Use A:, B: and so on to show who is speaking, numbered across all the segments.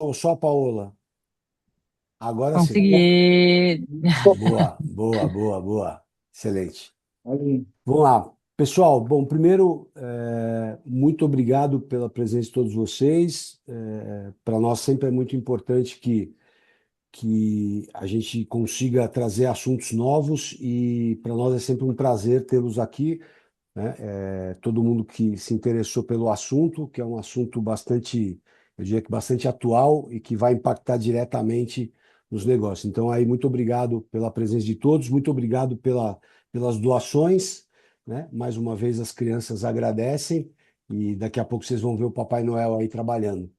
A: ou só a Paola? Agora sim.
B: Consegui.
A: Boa, boa, boa, boa. Excelente. Vamos lá. Pessoal, bom, primeiro, muito obrigado pela presença de todos vocês. Para nós sempre é muito importante que a gente consiga trazer assuntos novos e para nós é sempre um prazer tê-los aqui, né? Todo mundo que se interessou pelo assunto, que é um assunto bastante, eu diria que bastante atual e que vai impactar diretamente nos negócios. Então, aí, muito obrigado pela presença de todos, muito obrigado pelas doações, né? Mais uma vez, as crianças agradecem e daqui a pouco vocês vão ver o Papai Noel aí trabalhando.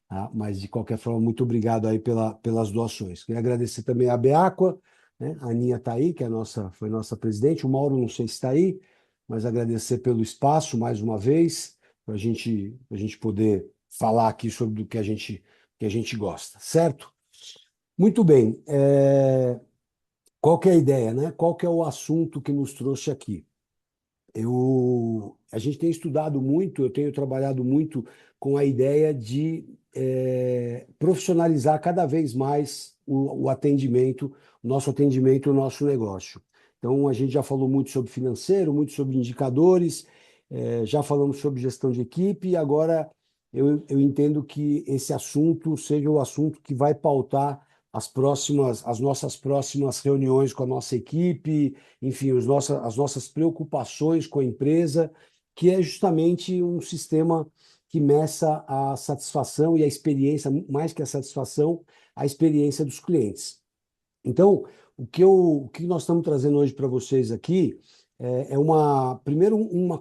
A: Tá? Mas, de qualquer forma, muito obrigado aí pelas doações. Queria agradecer também a Beaqua, né? A Aninha está aí, que foi nossa presidente. O Mauro, não sei se está aí, mas agradecer pelo espaço mais uma vez, para a gente poder falar aqui sobre o que a gente gosta, certo? Muito bem. Qual que é a ideia, né? Qual que é o assunto que nos trouxe aqui? A gente tem estudado muito, eu tenho trabalhado muito com a ideia de profissionalizar cada vez mais o atendimento, o nosso negócio. Então, a gente já falou muito sobre financeiro, muito sobre indicadores, já falamos sobre gestão de equipe, e agora eu entendo que esse assunto seja o assunto que vai pautar as nossas próximas reuniões com a nossa equipe, enfim, as nossas preocupações com a empresa, que é justamente um sistema que meça a satisfação e a experiência, mais que a satisfação, a experiência dos clientes. Então, o que nós estamos trazendo hoje para vocês aqui primeiro, uma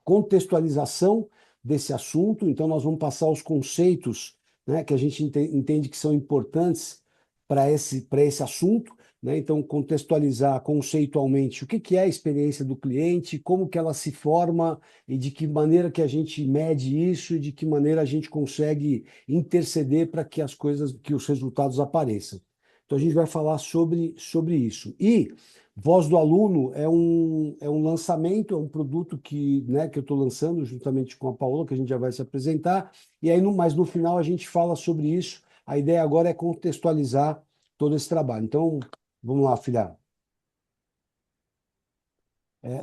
A: contextualização desse assunto. Então, nós vamos passar os conceitos, né, que a gente entende que são importantes para esse assunto, né? Então, contextualizar conceitualmente o que é a experiência do cliente, como que ela se forma e de que maneira que a gente mede isso e de que maneira a gente consegue interceder para que as coisas, que os resultados apareçam. Então, a gente vai falar sobre isso. E Voz do Aluno é um lançamento, é um produto que, né, que eu estou lançando juntamente com a Paola, que a gente já vai se apresentar. E aí, mas no final a gente fala sobre isso. A ideia agora é contextualizar todo esse trabalho. Então, vamos lá, filha.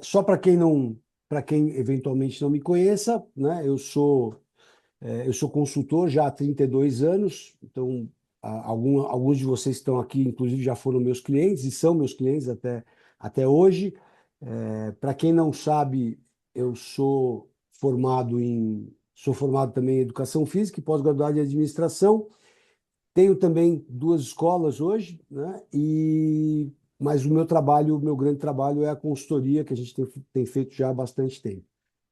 A: Só para quem eventualmente não me conheça, né, eu sou consultor já há 32 anos, então alguns de vocês que estão aqui, inclusive, já foram meus clientes e são meus clientes até hoje. Para quem não sabe, sou formado também em Educação Física e pós-graduado em Administração. Tenho também duas escolas hoje, né? Mas o meu grande trabalho é a consultoria que a gente tem feito já há bastante tempo.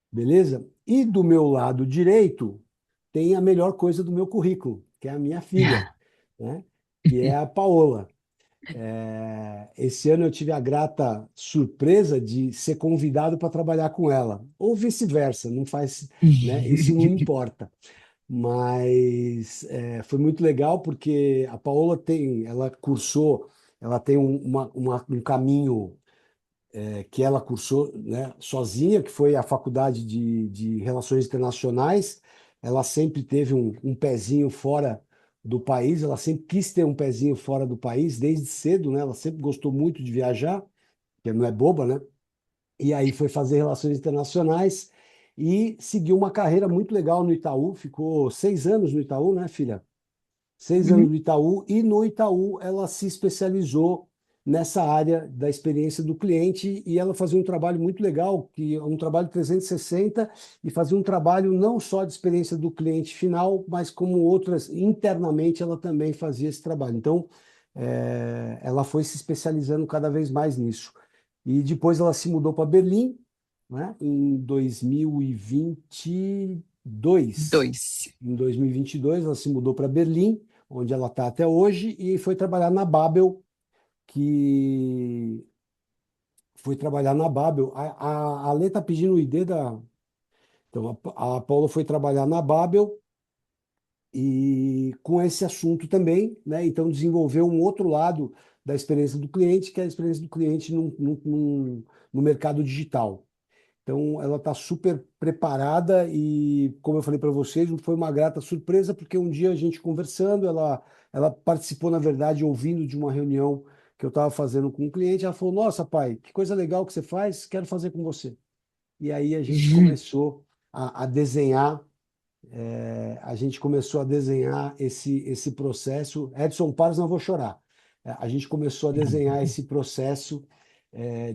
A: Beleza? E do meu lado direito tem a melhor coisa do meu currículo, que é a minha filha, né? Que é a Paola. Esse ano eu tive a grata surpresa de ser convidado para trabalhar com ela, ou vice-versa, não faz, né? Isso não importa. Mas foi muito legal porque a Paola ela tem um caminho que ela cursou, né, sozinha, que foi a faculdade de Relações Internacionais. Ela sempre teve um pezinho fora do país, ela sempre quis ter um pezinho fora do país desde cedo, né? Ela sempre gostou muito de viajar, que não é boba, né? E aí foi fazer Relações Internacionais e seguiu uma carreira muito legal no Itaú. Ficou 6 anos no Itaú, né, filha? 6 anos
B: Uhum.
A: no Itaú, e no Itaú ela se especializou nessa área da experiência do cliente, e ela fazia um trabalho muito legal, que é um trabalho 360, e fazia um trabalho não só de experiência do cliente final, mas como outras, internamente ela também fazia esse trabalho. Então, ela foi se especializando cada vez mais nisso. E depois ela se mudou para Berlim, né, em 2022.
B: Dois.
A: Em 2022, ela se mudou para Berlim, onde ela está até hoje, e foi trabalhar na Babel, que foi trabalhar na Babel. A Lê está pedindo o ID da. Então, a Paula foi trabalhar na Babel e com esse assunto também, né? Então, desenvolveu um outro lado da experiência do cliente, que é a experiência do cliente no mercado digital. Então, ela está super preparada e, como eu falei para vocês, foi uma grata surpresa, porque um dia a gente conversando, ela participou, na verdade, ouvindo de uma reunião que eu estava fazendo com um cliente. Ela falou: Nossa, pai, que coisa legal que você faz, quero fazer com você. E aí a gente começou a desenhar a gente começou a desenhar esse processo. Edson Pares, não vou chorar. A gente começou a desenhar esse processo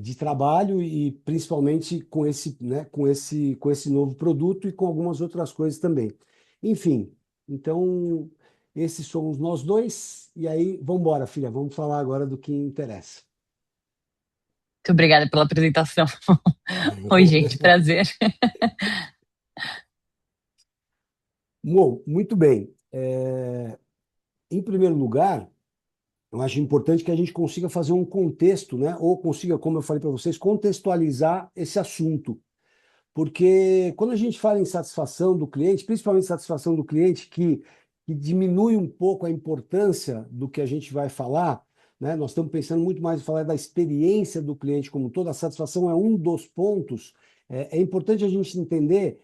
A: de trabalho e principalmente com esse, né, com esse novo produto e com algumas outras coisas também. Enfim, então esses somos nós dois. E aí, vamos embora, filha, vamos falar agora do que interessa.
B: Muito obrigada pela apresentação. Oi, gente, prazer.
A: Bom, muito bem. Em primeiro lugar, eu acho importante que a gente consiga fazer um contexto, né? Ou consiga, como eu falei para vocês, contextualizar esse assunto. Porque quando a gente fala em satisfação do cliente, principalmente satisfação do cliente, que diminui um pouco a importância do que a gente vai falar, né? Nós estamos pensando muito mais em falar da experiência do cliente como um todo, a satisfação é um dos pontos. É importante a gente entender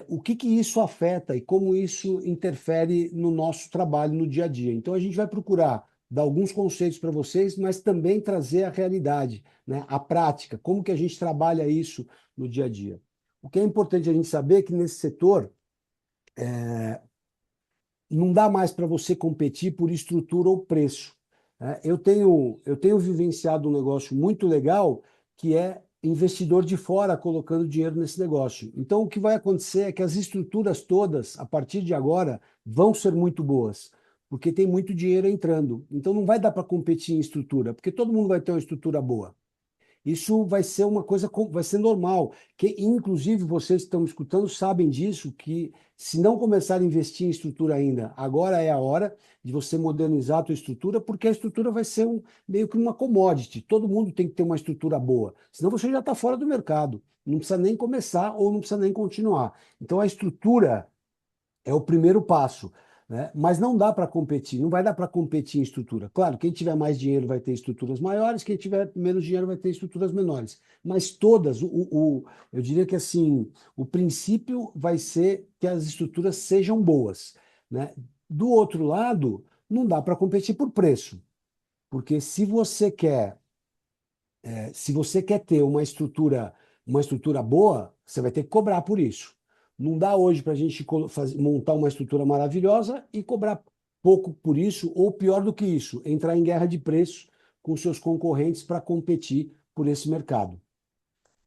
A: o que que isso afeta e como isso interfere no nosso trabalho no dia a dia. Então a gente vai procurar dar alguns conceitos para vocês, mas também trazer a realidade, né? A prática, como que a gente trabalha isso no dia a dia. O que é importante a gente saber é que nesse setor não dá mais para você competir por estrutura ou preço, né? Eu tenho vivenciado um negócio muito legal que é investidor de fora colocando dinheiro nesse negócio. Então, o que vai acontecer é que as estruturas todas, a partir de agora, vão ser muito boas, porque tem muito dinheiro entrando. Então, não vai dar para competir em estrutura, porque todo mundo vai ter uma estrutura boa. Isso vai ser uma coisa, vai ser normal. Que, inclusive, vocês que estão me escutando sabem disso, que se não começar a investir em estrutura ainda, agora é a hora de você modernizar a tua estrutura, porque a estrutura vai ser meio que uma commodity. Todo mundo tem que ter uma estrutura boa, senão você já está fora do mercado. Não precisa nem começar ou não precisa nem continuar. Então, a estrutura é o primeiro passo, né? Mas não dá para competir, não vai dar para competir em estrutura. Claro, quem tiver mais dinheiro vai ter estruturas maiores, quem tiver menos dinheiro vai ter estruturas menores. Mas todas, eu diria que assim, o princípio vai ser que as estruturas sejam boas, né? Do outro lado, não dá para competir por preço, porque se você quer ter uma estrutura boa, você vai ter que cobrar por isso. Não dá hoje para a gente montar uma estrutura maravilhosa e cobrar pouco por isso, ou pior do que isso, entrar em guerra de preço com seus concorrentes para competir por esse mercado.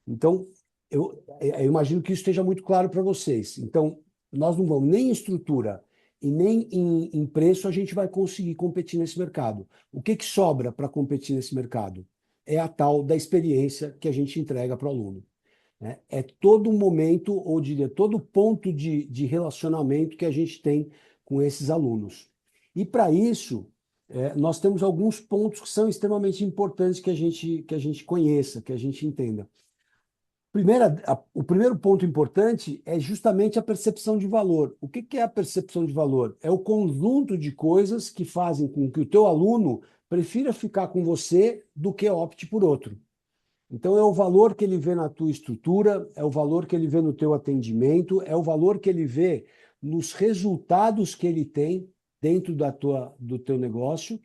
A: Então, eu imagino que isso esteja muito claro para vocês. Então, nós não vamos nem em estrutura e nem em preço a gente vai conseguir competir nesse mercado. O que que sobra para competir nesse mercado? É a tal da experiência que a gente entrega para o aluno, né? É todo momento, ou diria, todo ponto de relacionamento que a gente tem com esses alunos. E para isso, nós temos alguns pontos que são extremamente importantes que a gente conheça, que a gente entenda. O primeiro ponto importante é justamente a percepção de valor. O que que é a percepção de valor? É o conjunto de coisas que fazem com que o teu aluno prefira ficar com você do que opte por outro. Então, é o valor que ele vê na tua estrutura, é o valor que ele vê no teu atendimento, é o valor que ele vê nos resultados que ele tem dentro do teu negócio,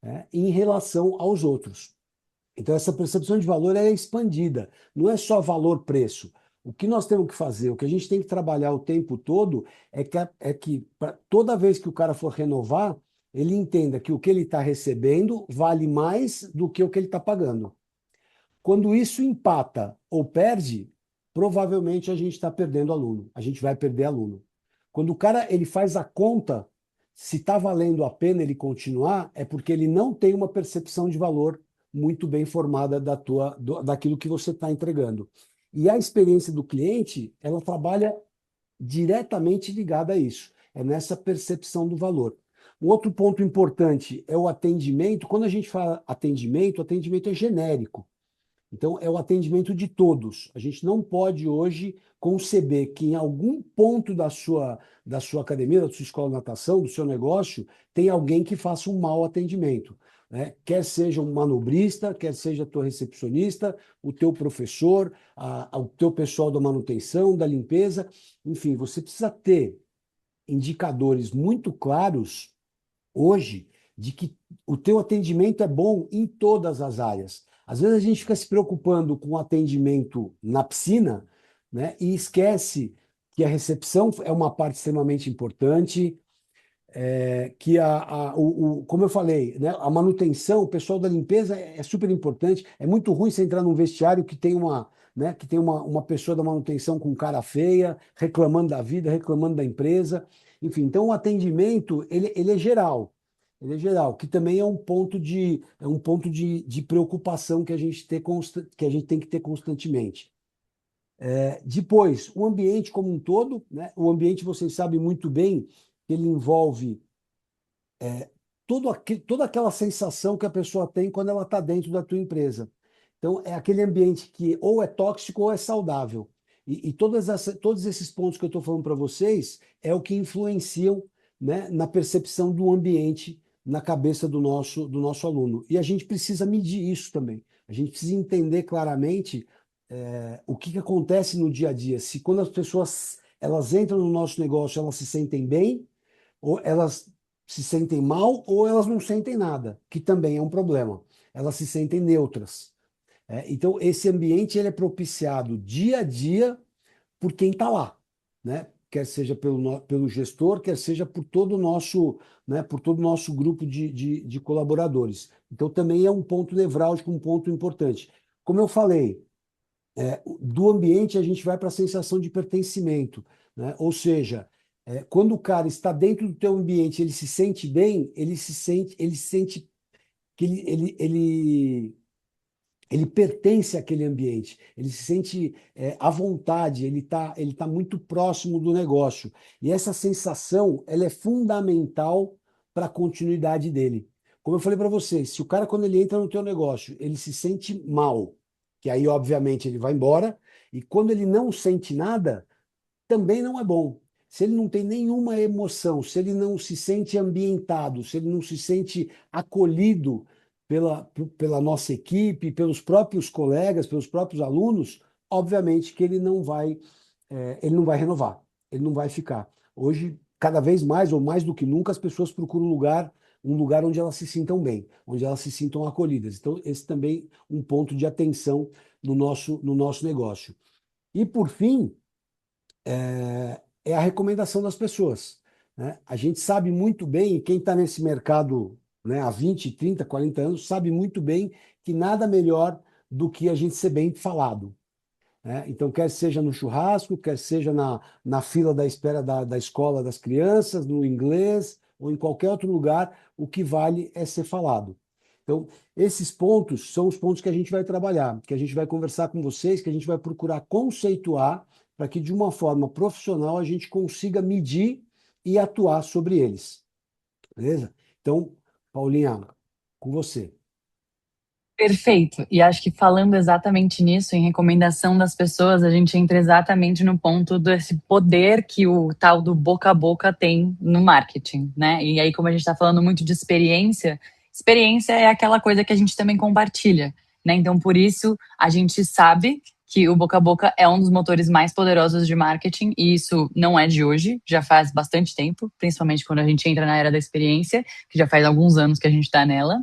A: né, em relação aos outros. Então, essa percepção de valor é expandida, não é só valor-preço. O que nós temos que fazer, o que a gente tem que trabalhar o tempo todo, é que toda vez que o cara for renovar, ele entenda que o que ele está recebendo vale mais do que o que ele está pagando. Quando isso empata ou perde, provavelmente a gente está perdendo aluno, a gente vai perder aluno. Quando o cara ele faz a conta, se está valendo a pena ele continuar, é porque ele não tem uma percepção de valor muito bem formada daquilo que você está entregando. E a experiência do cliente, ela trabalha diretamente ligada a isso, é nessa percepção do valor. Um outro ponto importante é o atendimento. Quando a gente fala atendimento, o atendimento é genérico. Então, é o atendimento de todos. A gente não pode hoje conceber que em algum ponto da sua academia, da sua escola de natação, do seu negócio, tem alguém que faça um mau atendimento. né? Quer seja um manobrista, quer seja a tua recepcionista, o teu professor, o teu pessoal da manutenção, da limpeza, enfim, você precisa ter indicadores muito claros hoje de que o teu atendimento é bom em todas as áreas. Às vezes a gente fica se preocupando com o atendimento na piscina, né, e esquece que a recepção é uma parte extremamente importante, que como eu falei, né, a manutenção, o pessoal da limpeza é super importante. É muito ruim você entrar num vestiário que tem uma pessoa da manutenção com cara feia, reclamando da vida, reclamando da empresa. Enfim, então o atendimento, ele é geral. Ele é geral, que também é um ponto de preocupação que a gente que a gente tem que ter constantemente. Depois, o ambiente como um todo, né? O ambiente, vocês sabem muito bem, que ele envolve toda aquela sensação que a pessoa tem quando ela está dentro da tua empresa. Então, é aquele ambiente que ou é tóxico ou é saudável. E todos esses pontos que eu estou falando para vocês é o que influenciam, né, na percepção do ambiente na cabeça do nosso aluno. E a gente precisa medir isso também. A gente precisa entender claramente o que acontece no dia a dia. Se quando as pessoas elas entram no nosso negócio, elas se sentem bem, ou elas se sentem mal, ou elas não sentem nada, que também é um problema. Elas se sentem neutras. Então, esse ambiente ele é propiciado dia a dia por quem está lá, né? Quer seja pelo gestor, quer seja por todo o nosso, né, por todo o nosso grupo de colaboradores. Então, também é um ponto nevrálgico, um ponto importante. Como eu falei, do ambiente a gente vai para a sensação de pertencimento, né? Ou seja, quando o cara está dentro do teu ambiente, ele se sente bem, ele se sente que ele pertence àquele ambiente, ele se sente à vontade, ele tá muito próximo do negócio. E essa sensação, ela é fundamental para a continuidade dele. Como eu falei para vocês, se o cara, quando ele entra no teu negócio, ele se sente mal, que aí, obviamente, ele vai embora, e quando ele não sente nada, também não é bom. Se ele não tem nenhuma emoção, se ele não se sente ambientado, se ele não se sente acolhido pela nossa equipe, pelos próprios colegas, pelos próprios alunos, obviamente que ele não vai renovar, ele não vai ficar. Hoje, cada vez mais ou mais do que nunca, as pessoas procuram um lugar onde elas se sintam bem, onde elas se sintam acolhidas. Então, esse também é um ponto de atenção no nosso negócio. E por fim, é a recomendação das pessoas, né? A gente sabe muito bem, quem está nesse mercado, né, há 20, 30, 40 anos, sabe muito bem que nada melhor do que a gente ser bem falado, né? Então, quer seja no churrasco, quer seja na fila da espera da escola das crianças, no inglês ou em qualquer outro lugar, o que vale é ser falado. Então, esses pontos são os pontos que a gente vai trabalhar, que a gente vai conversar com vocês, que a gente vai procurar conceituar para que, de uma forma profissional, a gente consiga medir e atuar sobre eles. Beleza? Então, Paulinha, com você.
B: Perfeito. E acho que falando exatamente nisso, em recomendação das pessoas, a gente entra exatamente no ponto desse poder que o tal do boca a boca tem no marketing, né? E aí, como a gente está falando muito de experiência, experiência é aquela coisa que a gente também compartilha, né? Então, por isso, a gente sabe que o boca a boca é um dos motores mais poderosos de marketing, e isso não é de hoje, já faz bastante tempo, principalmente quando a gente entra na era da experiência, que já faz alguns anos que a gente está nela.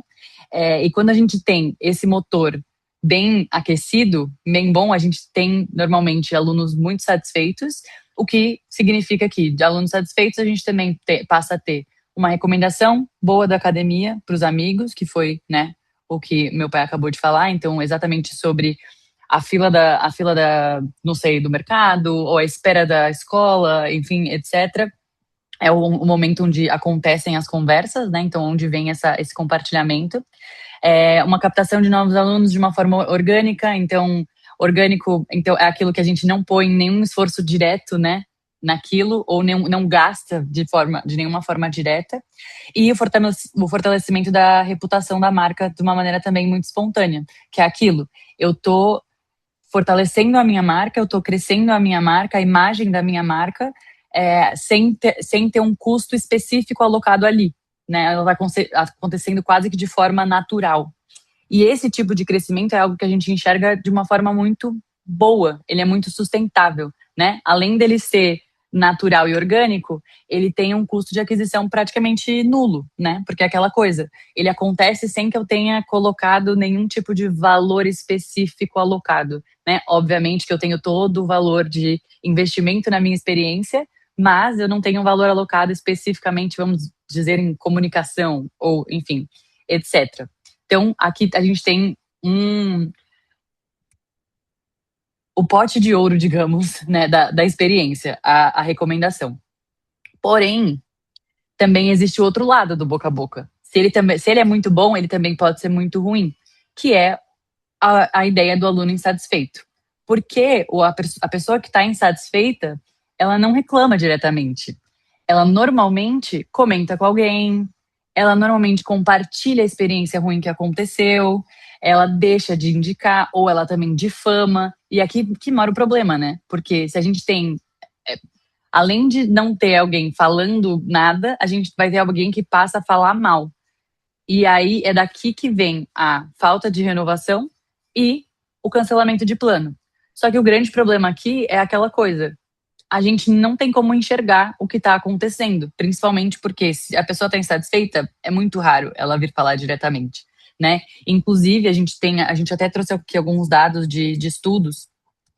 B: E quando a gente tem esse motor bem aquecido, bem bom, a gente tem normalmente alunos muito satisfeitos, o que significa que de alunos satisfeitos a gente também passa a ter uma recomendação boa da academia para os amigos, que foi, né, o que meu pai acabou de falar, então exatamente sobre não sei, do mercado, ou a espera da escola, enfim, etc. É o momento onde acontecem as conversas, né? Então, onde vem esse compartilhamento. Uma captação de novos alunos de uma forma orgânica, então orgânico então, é aquilo que a gente não põe nenhum esforço direto, né, naquilo, ou não gasta de nenhuma forma direta, e o fortalecimento da reputação da marca de uma maneira também muito espontânea, que é aquilo, eu estou fortalecendo a minha marca, eu estou crescendo a minha marca, a imagem da minha marca, sem ter um custo específico alocado ali. né? Ela vai acontecendo quase que de forma natural. E esse tipo de crescimento é algo que a gente enxerga de uma forma muito boa, ele é muito sustentável, né? Além dele ser natural e orgânico, ele tem um custo de aquisição praticamente nulo, né? Porque é aquela coisa, ele acontece sem que eu tenha colocado nenhum tipo de valor específico alocado, né? Obviamente que eu tenho todo o valor de investimento na minha experiência, mas eu não tenho um valor alocado especificamente, vamos dizer, em comunicação ou, enfim, etc. Então, aqui a gente tem o pote de ouro, digamos, né, da experiência, a recomendação. Porém, também existe o outro lado do boca a boca. Se ele é muito bom, ele também pode ser muito ruim, que é a ideia do aluno insatisfeito. Porque a pessoa que está insatisfeita, ela não reclama diretamente. Ela normalmente comenta com alguém, ela normalmente compartilha a experiência ruim que aconteceu, ela deixa de indicar, ou ela também difama. E aqui que mora o problema, né? Porque se a gente tem, além de não ter alguém falando nada, a gente vai ter alguém que passa a falar mal. E aí é daqui que vem a falta de renovação e o cancelamento de plano. Só que o grande problema aqui é aquela coisa. A gente não tem como enxergar o que está acontecendo, principalmente porque se a pessoa está insatisfeita, é muito raro ela vir falar diretamente, né? Inclusive, a gente até trouxe aqui alguns dados de estudos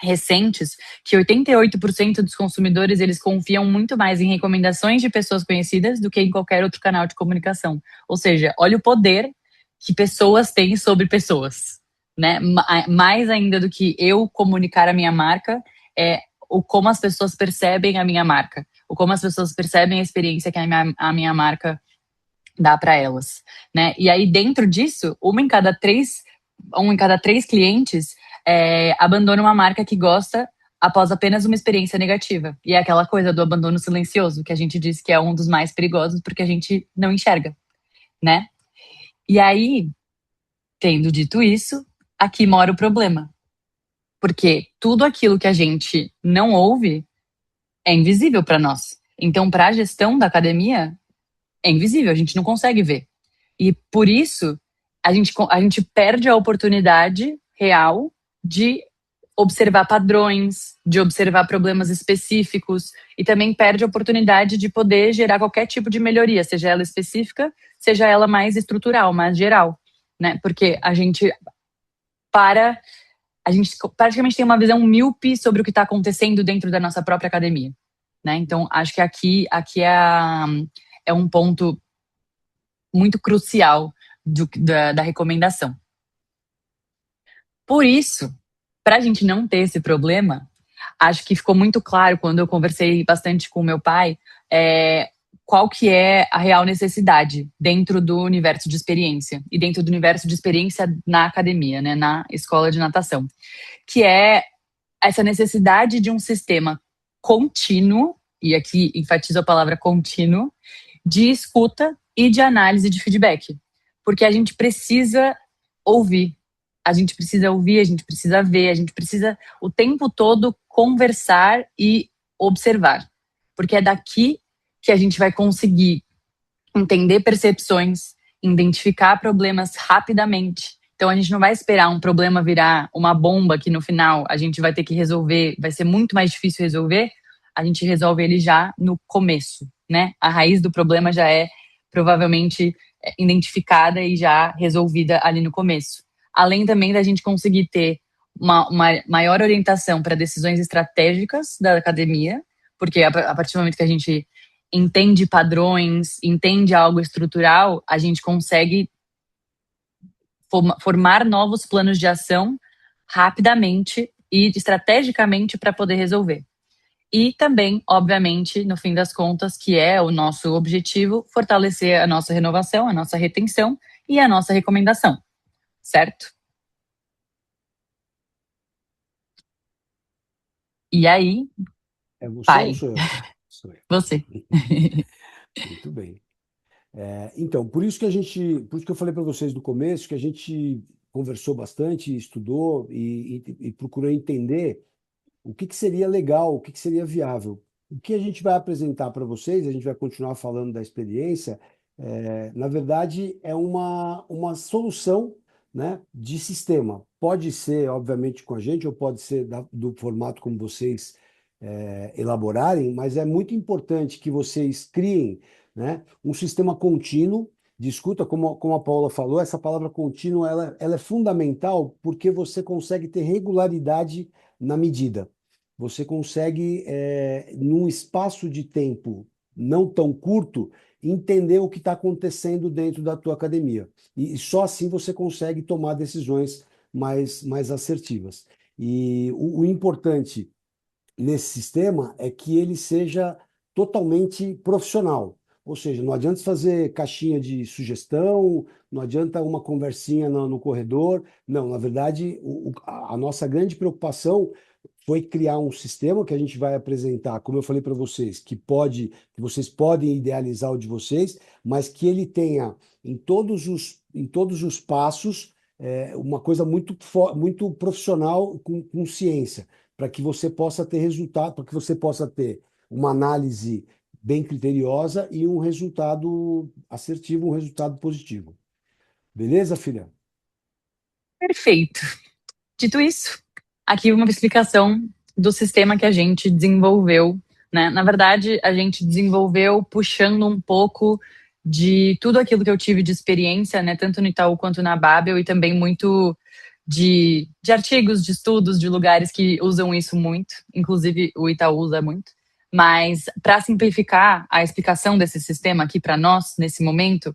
B: recentes que 88% dos consumidores eles confiam muito mais em recomendações de pessoas conhecidas do que em qualquer outro canal de comunicação. Ou seja, olha o poder que pessoas têm sobre pessoas, né? Mais ainda do que eu comunicar a minha marca, é o como as pessoas percebem a minha marca, o como as pessoas percebem a experiência que a minha marca dá para elas, né? E aí dentro disso, um em cada três clientes abandona uma marca que gosta após apenas uma experiência negativa. E é aquela coisa do abandono silencioso que a gente diz que é um dos mais perigosos porque a gente não enxerga, né? E aí, tendo dito isso, aqui mora o problema. Porque tudo aquilo que a gente não ouve é invisível para nós. Então, para a gestão da academia, é invisível, a gente não consegue ver. E por isso, a gente perde a oportunidade real de observar padrões, de observar problemas específicos e também perde a oportunidade de poder gerar qualquer tipo de melhoria, seja ela específica, seja ela mais estrutural, mais geral, né? Porque para a gente praticamente tem uma visão míope sobre o que está acontecendo dentro da nossa própria academia, né? Então, acho que aqui é um ponto muito crucial da recomendação. Por isso, para a gente não ter esse problema, acho que ficou muito claro quando eu conversei bastante com meu pai, qual que é a real necessidade dentro do universo de experiência e dentro do universo de experiência na academia, né, na escola de natação, que é essa necessidade de um sistema contínuo, e aqui enfatizo a palavra contínuo, de escuta e de análise de feedback. Porque a gente precisa ouvir, a gente precisa ouvir, a gente precisa ver, a gente precisa o tempo todo conversar e observar. Porque é daqui que a gente vai conseguir entender percepções, identificar problemas rapidamente. Então a gente não vai esperar um problema virar uma bomba que no final a gente vai ter que resolver, vai ser muito mais difícil resolver. A gente resolve ele já no começo, né? A raiz do problema já é provavelmente identificada e já resolvida ali no começo. Além também da gente conseguir ter uma maior orientação para decisões estratégicas da academia, porque a partir do momento que a gente entende padrões, entende algo estrutural, a gente consegue formar novos planos de ação rapidamente e estrategicamente para poder resolver. E também, obviamente, no fim das contas, que é o nosso objetivo, fortalecer a nossa renovação, a nossa retenção e a nossa recomendação, certo? E aí,
A: É você ou
B: pai,
A: sou eu? Sou eu.
B: você.
A: Muito bem. Então, por isso que eu falei para vocês no começo que a gente conversou bastante, estudou e procurou entender o que que seria legal, o que que seria viável. O que a gente vai apresentar para vocês, a gente vai continuar falando da experiência, Na verdade, é uma solução, né, de sistema. Pode ser, obviamente, com a gente, ou pode ser do formato como vocês elaborarem, mas é muito importante que vocês criem, né, um sistema contínuo de escuta, como a Paula falou, essa palavra contínuo, ela é fundamental porque você consegue ter regularidade na medida. Você consegue, num espaço de tempo não tão curto, entender o que está acontecendo dentro da tua academia. E só assim você consegue tomar decisões mais assertivas. E o importante nesse sistema é que ele seja totalmente profissional. Ou seja, não adianta fazer caixinha de sugestão, não adianta uma conversinha no corredor. Não, na verdade, a nossa grande preocupação foi criar um sistema que a gente vai apresentar, como eu falei para vocês, que vocês podem idealizar o de vocês, mas que ele tenha em todos os passos uma coisa muito profissional com ciência, para que você possa ter resultado, para que você possa ter uma análise bem criteriosa e um resultado assertivo, um resultado positivo. Beleza, filha?
B: Perfeito. Dito isso, aqui uma explicação do sistema que a gente desenvolveu, né? Na verdade, a gente desenvolveu puxando um pouco de tudo aquilo que eu tive de experiência, né? Tanto no Itaú quanto na Babel, e também muito de artigos, de estudos, de lugares que usam isso muito. Inclusive, o Itaú usa muito. Mas, para simplificar a explicação desse sistema aqui para nós, nesse momento,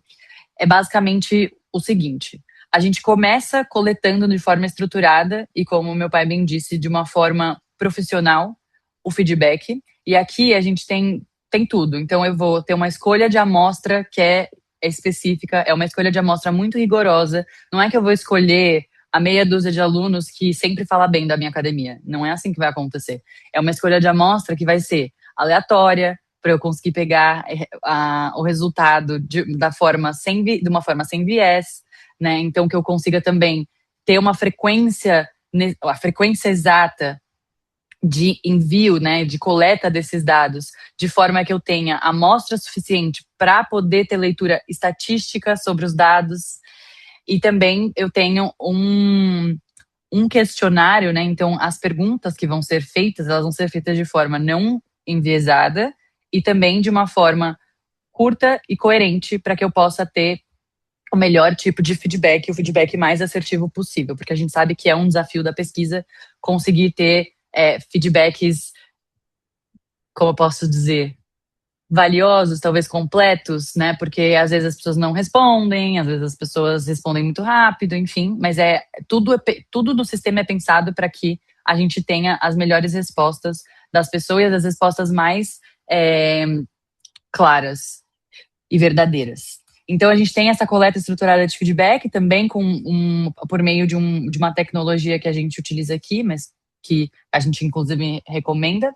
B: é basicamente o seguinte: a gente começa coletando de forma estruturada e, como meu pai bem disse, de uma forma profissional, o feedback. E aqui a gente tem tudo. Então, eu vou ter uma escolha de amostra que é específica, é uma escolha de amostra muito rigorosa. Não é que eu vou escolher a meia dúzia de alunos que sempre fala bem da minha academia. Não é assim que vai acontecer. É uma escolha de amostra que vai ser aleatória, para eu conseguir pegar o resultado de uma forma sem viés, né? Então que eu consiga também ter uma frequência, a frequência exata de envio, né, de coleta desses dados, de forma que eu tenha amostra suficiente para poder ter leitura estatística sobre os dados. E também eu tenho um questionário, né? Então, as perguntas que vão ser feitas, elas vão ser feitas de forma não enviesada e também de uma forma curta e coerente para que eu possa ter o melhor tipo de feedback, o feedback mais assertivo possível, porque a gente sabe que é um desafio da pesquisa conseguir ter feedbacks, como eu posso dizer, valiosos, talvez completos, né? Porque às vezes as pessoas não respondem, às vezes as pessoas respondem muito rápido, enfim, mas tudo no sistema é pensado para que a gente tenha as melhores respostas das pessoas, as respostas mais é, claras e verdadeiras. Então a gente tem essa coleta estruturada de feedback também por meio de uma tecnologia que a gente utiliza aqui, mas que a gente inclusive recomenda,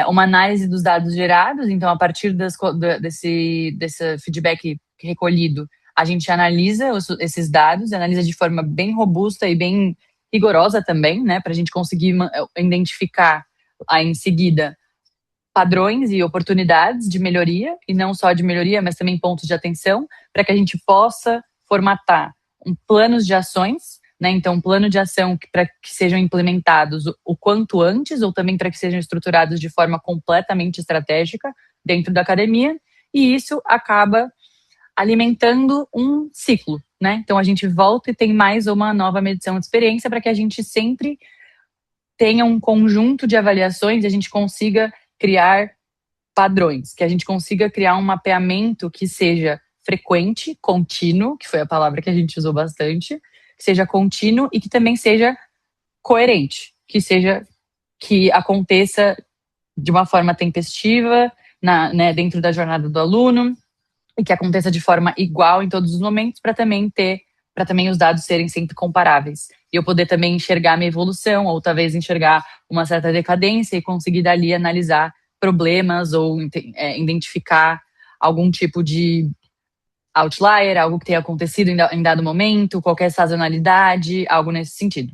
B: uma análise dos dados gerados. Então, a partir desse feedback recolhido, a gente analisa esses dados, analisa de forma bem robusta e bem rigorosa também, né, para a gente conseguir identificar aí em seguida padrões e oportunidades de melhoria, e não só de melhoria, mas também pontos de atenção, para que a gente possa formatar planos de ações, né? Então, um plano de ação para que sejam implementados o quanto antes, ou também para que sejam estruturados de forma completamente estratégica dentro da academia, e isso acaba alimentando um ciclo, né? Então, a gente volta e tem mais uma nova medição de experiência para que a gente sempre tenha um conjunto de avaliações e a gente consiga criar padrões, que a gente consiga criar um mapeamento que seja frequente, contínuo, que foi a palavra que a gente usou bastante, que seja contínuo e que também seja coerente, que aconteça de uma forma tempestiva, né, dentro da jornada do aluno, e que aconteça de forma igual em todos os momentos, para também os dados serem sempre comparáveis. E eu poder também enxergar minha evolução, ou talvez enxergar uma certa decadência e conseguir dali analisar problemas ou identificar algum tipo de outlier, algo que tenha acontecido em dado momento, qualquer sazonalidade, algo nesse sentido.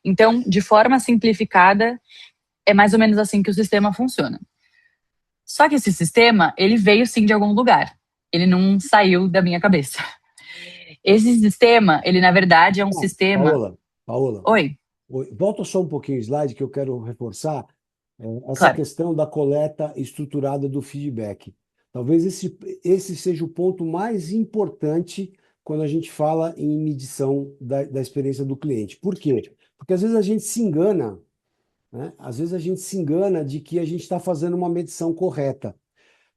B: Então, de forma simplificada, é mais ou menos assim que o sistema funciona. Só que esse sistema, ele veio sim de algum lugar. ele não saiu da minha cabeça. Esse sistema, ele na verdade é um
A: Ah,
B: sistema.
A: Paola,
B: Oi,
A: volta só um pouquinho o slide que eu quero reforçar essa
B: claro.
A: questão da coleta estruturada do feedback. Talvez esse seja o ponto mais importante quando a gente fala em medição da experiência do cliente. Por quê? Porque às vezes a gente se engana, né? Às vezes a gente se engana de que a gente está fazendo uma medição correta.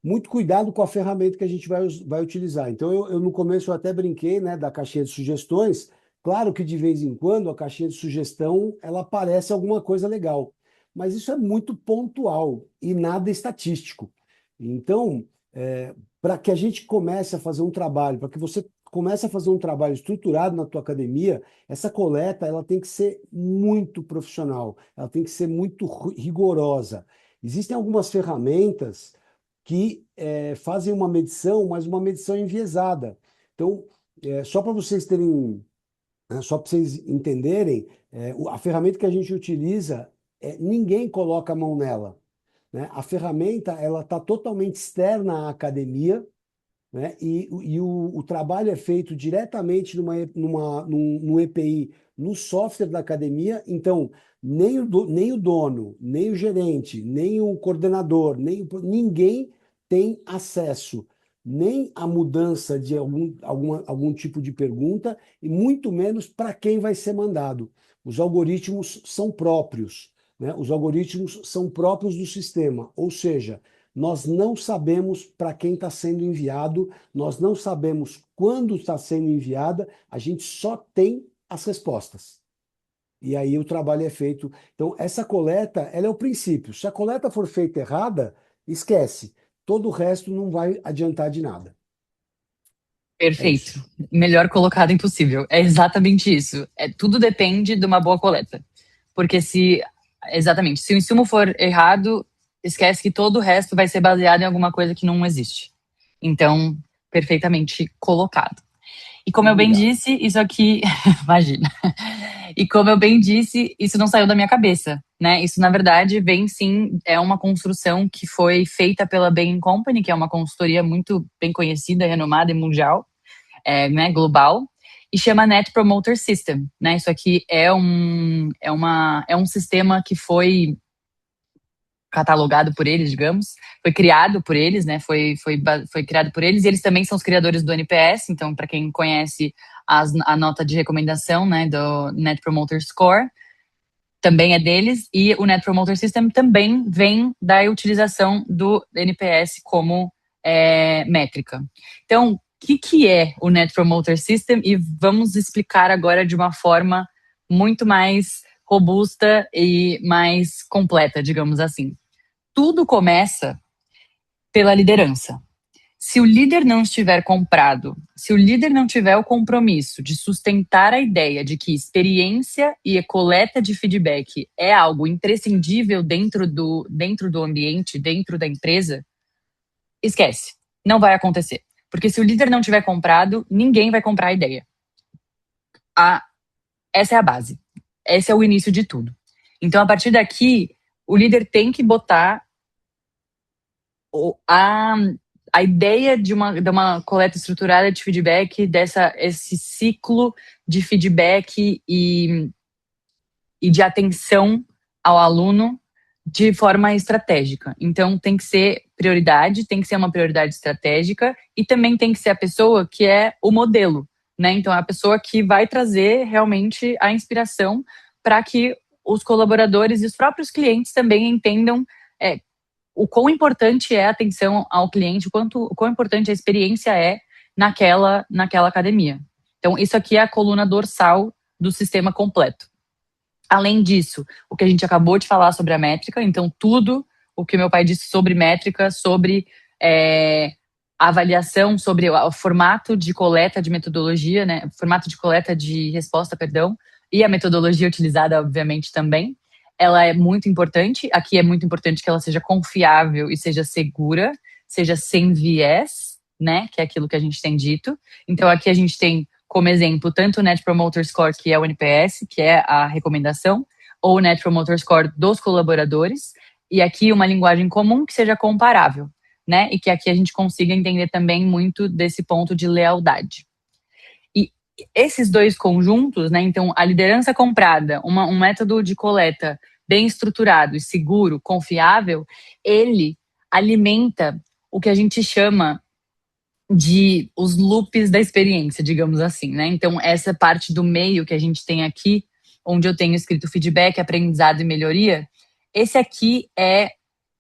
A: Muito cuidado com a ferramenta que a gente vai utilizar. Então, no começo eu até brinquei, né, da caixinha de sugestões. Claro que de vez em quando a caixinha de sugestão ela aparece alguma coisa legal, mas isso é muito pontual e nada estatístico. Então, para que a gente comece a fazer um trabalho, para que você comece a fazer um trabalho estruturado na tua academia, essa coleta ela tem que ser muito profissional, ela tem que ser muito rigorosa. Existem algumas ferramentas que fazem uma medição, mas uma medição enviesada. Então, só para vocês terem, né, só para vocês entenderem, a ferramenta que a gente utiliza, ninguém coloca a mão nela, né? A ferramenta ela está totalmente externa à academia, né? O trabalho é feito diretamente num EPI, no software da academia. Então, nem o dono, nem o gerente, nem o coordenador, ninguém tem acesso nem à mudança de algum tipo de pergunta, e muito menos para quem vai ser mandado. Os algoritmos são próprios, né? Os algoritmos são próprios do sistema, ou seja, nós não sabemos para quem está sendo enviado, nós não sabemos quando está sendo enviada, a gente só tem as respostas. E aí o trabalho é feito. Então, essa coleta, ela é o princípio. Se a coleta for feita errada, esquece. Todo o resto não vai adiantar de nada. É
B: Perfeito.
A: isso.
B: Melhor colocado impossível. É exatamente isso. Tudo depende de uma boa coleta. Porque exatamente, se o insumo for errado, esquece que todo o resto vai ser baseado em alguma coisa que não existe. Então, perfeitamente colocado. E como
A: Muito
B: eu bem
A: obrigado.
B: disse, isso aqui, imagina. E como eu bem disse, isso não saiu da minha cabeça, né? Isso na verdade vem sim, é uma construção que foi feita pela Bain Company, que é uma consultoria muito bem conhecida, renomada e mundial, né, global, e chama Net Promoter System, né? Isso aqui é um sistema que foi catalogado por eles, digamos, foi criado por eles, né? Foi criado por eles, e eles também são os criadores do NPS. Então, para quem conhece a nota de recomendação, né, do Net Promoter Score, também é deles, e o Net Promoter System também vem da utilização do NPS como métrica. Então, o que é o Net Promoter System? E vamos explicar agora de uma forma muito mais robusta e mais completa, digamos assim. Tudo começa pela liderança. Se o líder não estiver comprado, se o líder não tiver o compromisso de sustentar a ideia de que experiência e coleta de feedback é algo imprescindível dentro do ambiente, dentro da empresa, esquece. Não vai acontecer. Porque se o líder não tiver comprado, ninguém vai comprar a ideia. A, essa é a base. Esse é o início de tudo. Então, a partir daqui, o líder tem que botar a, a ideia de uma coleta estruturada de feedback, esse ciclo de feedback e de atenção ao aluno de forma estratégica. Então, tem que ser prioridade, tem que ser uma prioridade estratégica, e também tem que ser a pessoa que é o modelo, né? Então, é a pessoa que vai trazer realmente a inspiração para que os colaboradores e os próprios clientes também entendam o quão importante é a atenção ao cliente, o quão importante a experiência é naquela academia. Então, isso aqui é a coluna dorsal do sistema completo. Além disso, o que a gente acabou de falar sobre a métrica, então tudo o que meu pai disse sobre métrica, sobre avaliação, sobre o formato de coleta de metodologia, né, formato de coleta de resposta, perdão, e a metodologia utilizada, obviamente, também. Ela é muito importante. Aqui é muito importante que ela seja confiável e seja segura, seja sem viés, né, que é aquilo que a gente tem dito. Então, aqui a gente tem como exemplo tanto o Net Promoter Score, que é o NPS, que é a recomendação, ou o Net Promoter Score dos colaboradores, e aqui uma linguagem comum que seja comparável. né? E que aqui a gente consiga entender também muito desse ponto de lealdade. E esses dois conjuntos, né? Então, a liderança comprada, um método de coleta bem estruturado e seguro, confiável, ele alimenta o que a gente chama de os loops da experiência, digamos assim, né? Então, essa parte do meio que a gente tem aqui, onde eu tenho escrito feedback, aprendizado e melhoria, esse aqui é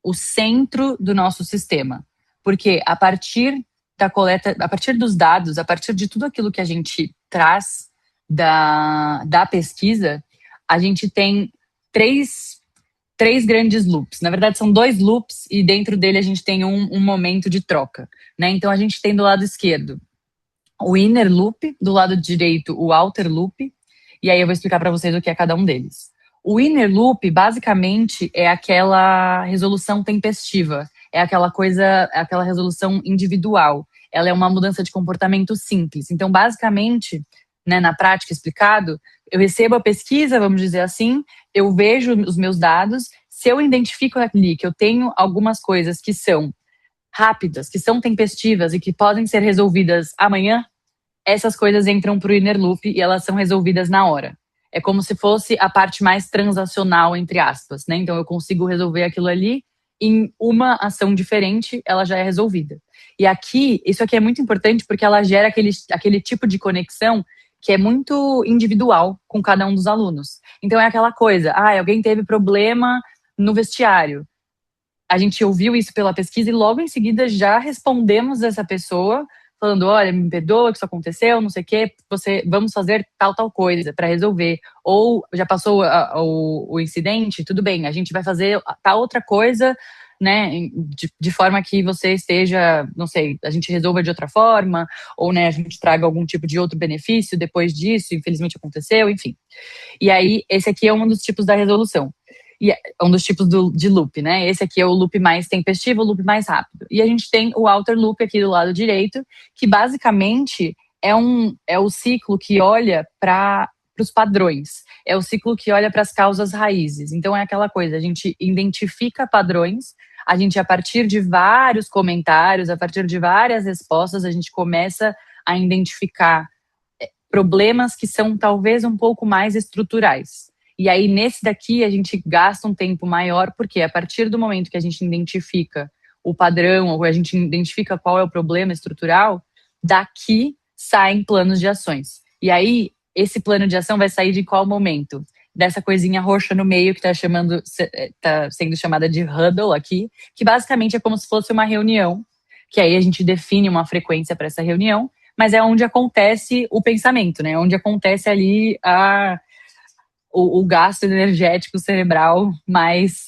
B: o centro do nosso sistema. Porque a partir da coleta, a partir dos dados, a partir de tudo aquilo que a gente traz da pesquisa, a gente tem três grandes loops. Na verdade, são dois loops e dentro dele a gente tem um momento de troca, né? Então, a gente tem do lado esquerdo o inner loop, do lado direito o outer loop, e aí eu vou explicar para vocês o que é cada um deles. O inner loop, basicamente, é aquela resolução tempestiva, é aquela coisa, é aquela resolução individual. Ela é uma mudança de comportamento simples. Então, basicamente, né, na prática explicado, eu recebo a pesquisa, vamos dizer assim, eu vejo os meus dados, se eu identifico ali que eu tenho algumas coisas que são rápidas, que são tempestivas e que podem ser resolvidas amanhã, essas coisas entram para o inner loop e elas são resolvidas na hora. É como se fosse a parte mais transacional, entre aspas, né? Então eu consigo resolver aquilo ali em uma ação diferente, ela já é resolvida. E aqui, isso aqui é muito importante porque ela gera aquele tipo de conexão que é muito individual com cada um dos alunos. Então é aquela coisa, alguém teve problema no vestiário. A gente ouviu isso pela pesquisa e logo em seguida já respondemos essa pessoa falando, olha, me perdoa que isso aconteceu, não sei o quê, vamos fazer tal coisa para resolver. Ou já passou o incidente, tudo bem, a gente vai fazer tal outra coisa, né, de forma que você esteja, não sei, a gente resolva de outra forma, ou, né, a gente traga algum tipo de outro benefício depois disso, infelizmente aconteceu, enfim. E aí, esse aqui é um dos tipos da resolução. E é um dos tipos de loop, né? Esse aqui é o loop mais tempestivo, o loop mais rápido. E a gente tem o outer loop aqui do lado direito, que basicamente é o ciclo que olha para os padrões. É o ciclo que olha para as causas raízes. Então é aquela coisa, a gente identifica padrões, a gente, a partir de vários comentários, a partir de várias respostas, a gente começa a identificar problemas que são talvez um pouco mais estruturais. E aí, nesse daqui, a gente gasta um tempo maior, porque a partir do momento que a gente identifica o padrão, ou a gente identifica qual é o problema estrutural, daqui saem planos de ações. E aí, esse plano de ação vai sair de qual momento? Dessa coisinha roxa no meio, que está sendo chamada de huddle aqui, que basicamente é como se fosse uma reunião, que aí a gente define uma frequência para essa reunião, mas é onde acontece o pensamento, né? Onde acontece ali o gasto energético cerebral mais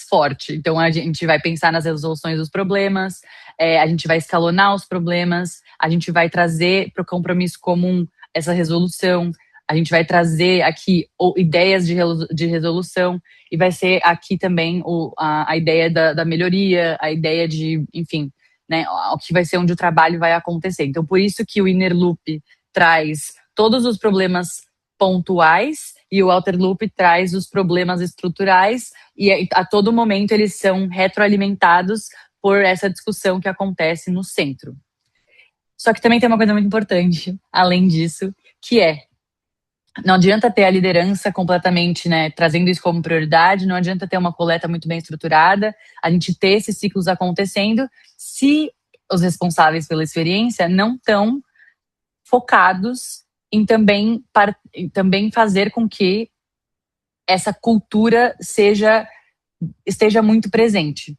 B: forte. Então, a gente vai pensar nas resoluções dos problemas, a gente vai escalonar os problemas, a gente vai trazer para o compromisso comum essa resolução, a gente vai trazer aqui ideias de resolução, e vai ser aqui também a ideia da melhoria, a ideia de, enfim, né, o que vai ser onde o trabalho vai acontecer. Então, por isso que o Inner Loop traz todos os problemas pontuais e o Outer Loop traz os problemas estruturais, e a todo momento eles são retroalimentados por essa discussão que acontece no centro. Só que também tem uma coisa muito importante, além disso, que não adianta ter a liderança completamente, né, trazendo isso como prioridade, não adianta ter uma coleta muito bem estruturada, a gente ter esses ciclos acontecendo, se os responsáveis pela experiência não estão focados em também fazer com que essa cultura esteja muito presente.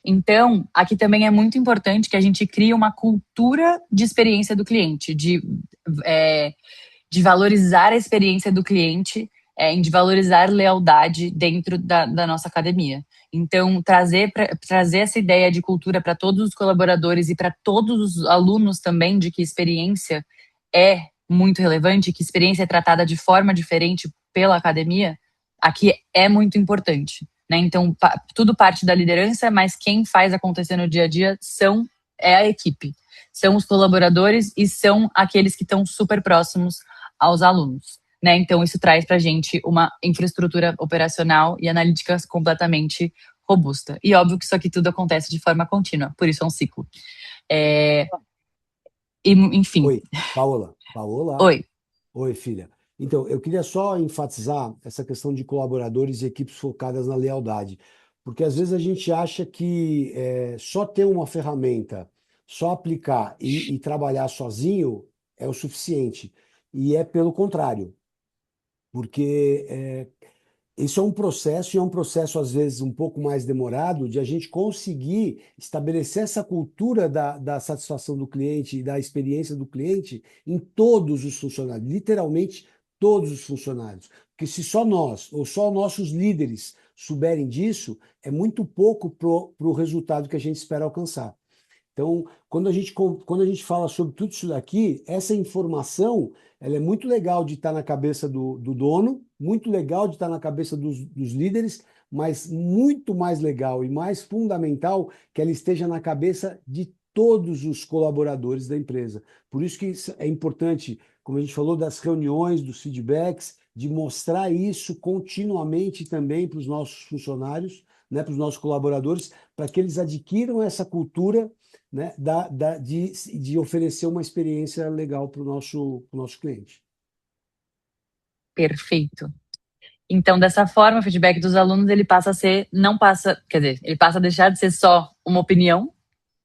B: Então, aqui também é muito importante que a gente crie uma cultura de experiência do cliente, de valorizar a experiência do cliente, de valorizar lealdade dentro da nossa academia. Então, trazer essa ideia de cultura para todos os colaboradores e para todos os alunos também, de que experiência é muito relevante, que experiência é tratada de forma diferente pela academia, aqui é muito importante, né? Então, tudo parte da liderança, mas quem faz acontecer no dia a dia é a equipe, são os colaboradores e são aqueles que estão super próximos aos alunos, né? Então, isso traz para a gente uma infraestrutura operacional e analítica completamente robusta. E óbvio que isso aqui tudo acontece de forma contínua, por isso é um ciclo. É, enfim,
A: Oi, Paola. Paola.
B: oi,
A: Oi, filha. Então, eu queria só enfatizar essa questão de colaboradores e equipes focadas na lealdade, porque às vezes a gente acha que só ter uma ferramenta, só aplicar e trabalhar sozinho é o suficiente. E é pelo contrário, porque isso é um processo, e é um processo, às vezes, um pouco mais demorado, de a gente conseguir estabelecer essa cultura da satisfação do cliente e da experiência do cliente em todos os funcionários, literalmente todos os funcionários. Porque se só nós, ou só nossos líderes, souberem disso, é muito pouco para o resultado que a gente espera alcançar. Então, quando a gente fala sobre tudo isso daqui, essa informação, ela é muito legal de estar na cabeça do dono, muito legal de estar na cabeça dos líderes, mas muito mais legal e mais fundamental que ela esteja na cabeça de todos os colaboradores da empresa. Por isso que isso é importante, como a gente falou, das reuniões, dos feedbacks, de mostrar isso continuamente também para os nossos funcionários, né, para os nossos colaboradores, para que eles adquiram essa cultura, né, de oferecer uma experiência legal para o nosso cliente.
B: perfeito. Então, dessa forma, o feedback dos alunos, ele passa a ser, não passa, quer dizer, ele passa a deixar de ser só uma opinião,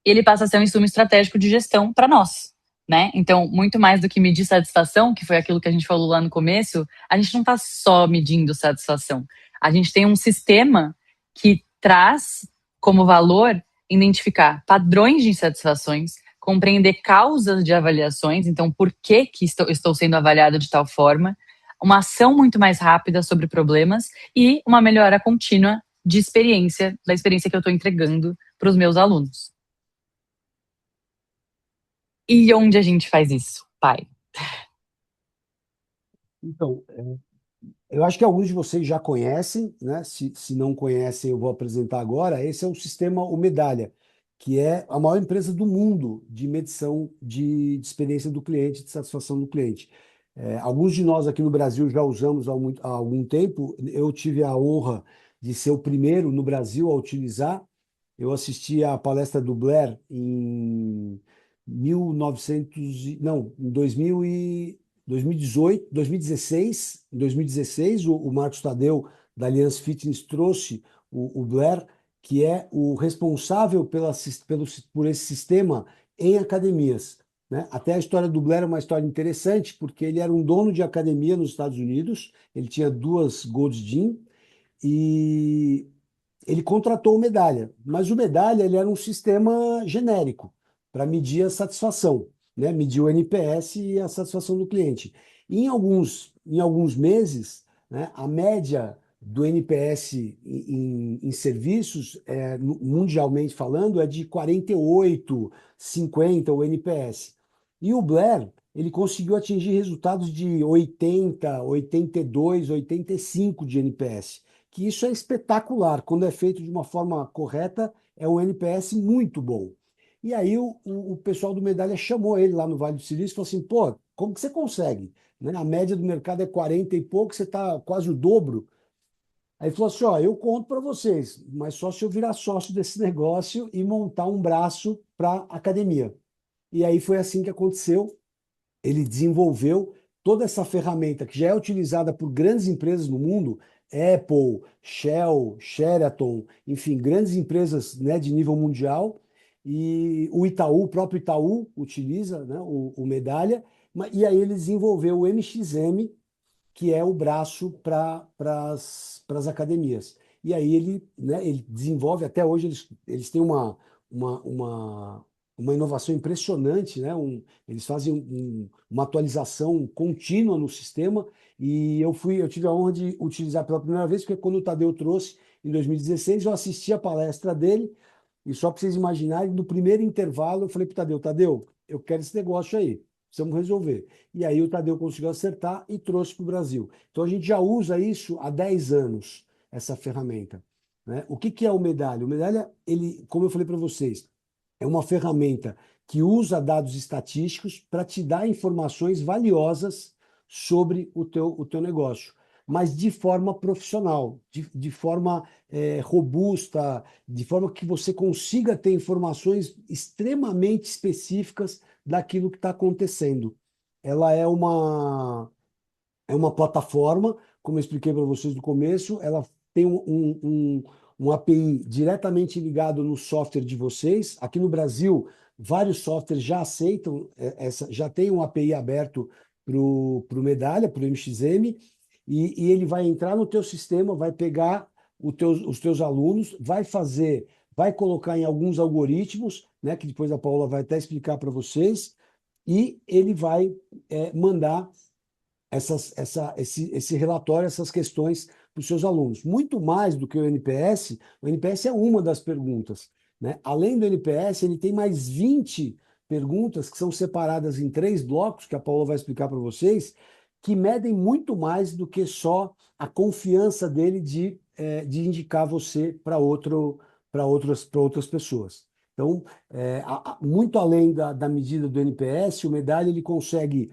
B: e ele passa a ser um instrumento estratégico de gestão para nós, né? Então, muito mais do que medir satisfação, que foi aquilo que a gente falou lá no começo, a gente não está só medindo satisfação. A gente tem um sistema que traz como valor identificar padrões de insatisfações, compreender causas de avaliações, então por que, que estou sendo avaliado de tal forma, uma ação muito mais rápida sobre problemas e uma melhora contínua de experiência, da experiência que eu estou entregando para os meus alunos. E onde a gente faz isso, pai?
A: Então, eu acho que alguns de vocês já conhecem, né? Se não conhecem, eu vou apresentar agora. Esse é o sistema O Medalha, que é a maior empresa do mundo de medição de experiência do cliente, de satisfação do cliente. Alguns de nós aqui no Brasil já usamos há algum tempo. Eu tive a honra de ser o primeiro no Brasil a utilizar. Eu assisti a palestra do Blair em 1900, não, em 2018, 2016, em 2016, o Marcos Tadeu da Allianz Fitness trouxe o Blair, que é o responsável por esse sistema em academias, né? Até a história do Blair é uma história interessante, porque ele era um dono de academia nos Estados Unidos, ele tinha duas Gold's Gym, e ele contratou o Medalha, mas o Medalha ele era um sistema genérico para medir a satisfação, né? Medir o NPS e a satisfação do cliente. E em alguns meses, né, a média do NPS em serviços, mundialmente falando, é de 48, 50 o NPS. E o Blair, ele conseguiu atingir resultados de 80, 82, 85 de NPS, que isso é espetacular. Quando é feito de uma forma correta, é um NPS muito bom. E aí o pessoal do Medalha chamou ele lá no Vale do Silício e falou assim, pô, como que você consegue? Né? A média do mercado é 40 e pouco, você está quase o dobro. Aí ele falou assim, ó, eu conto para vocês, mas só se eu virar sócio desse negócio e montar um braço para academia. E aí foi assim que aconteceu. Ele desenvolveu toda essa ferramenta que já é utilizada por grandes empresas no mundo, Apple, Shell, Sheraton, enfim, grandes empresas, né, de nível mundial. E o Itaú, o próprio Itaú utiliza, né, o Medalha, e aí ele desenvolveu o MXM, que é o braço para as academias. E aí ele, né, ele desenvolve, até hoje eles têm uma, uma, uma inovação impressionante, né? Eles fazem uma atualização contínua no sistema, e eu tive a honra de utilizar pela primeira vez, porque quando o Tadeu trouxe em 2016, eu assisti a palestra dele, e só para vocês imaginarem, no primeiro intervalo eu falei para o Tadeu, Tadeu, eu quero esse negócio aí, precisamos resolver. E aí o Tadeu conseguiu acertar e trouxe para o Brasil. Então a gente já usa isso há 10 anos, essa ferramenta, né? O que que é o Medalha? O Medalha, ele, como eu falei para vocês, é uma ferramenta que usa dados estatísticos para te dar informações valiosas sobre o teu negócio. mas de forma profissional, de forma robusta, de forma que você consiga ter informações extremamente específicas daquilo que está acontecendo. Ela é uma plataforma, como eu expliquei para vocês no começo, ela tem um API diretamente ligado no software de vocês. Aqui no Brasil, vários softwares já aceitam já tem um API aberto para o Medalha, para o MXM, e ele vai entrar no teu sistema, vai pegar os teus alunos, vai colocar em alguns algoritmos, né, que depois a Paula vai até explicar para vocês, e ele vai mandar esse relatório, essas questões para os seus alunos. Muito mais do que o NPS é uma das perguntas, né? Além do NPS, ele tem mais 20 perguntas que são separadas em 3 blocos, que a Paula vai explicar para vocês, que medem muito mais do que só a confiança dele de indicar você para outras pessoas. Então, muito além da medida do NPS, o Medalha ele consegue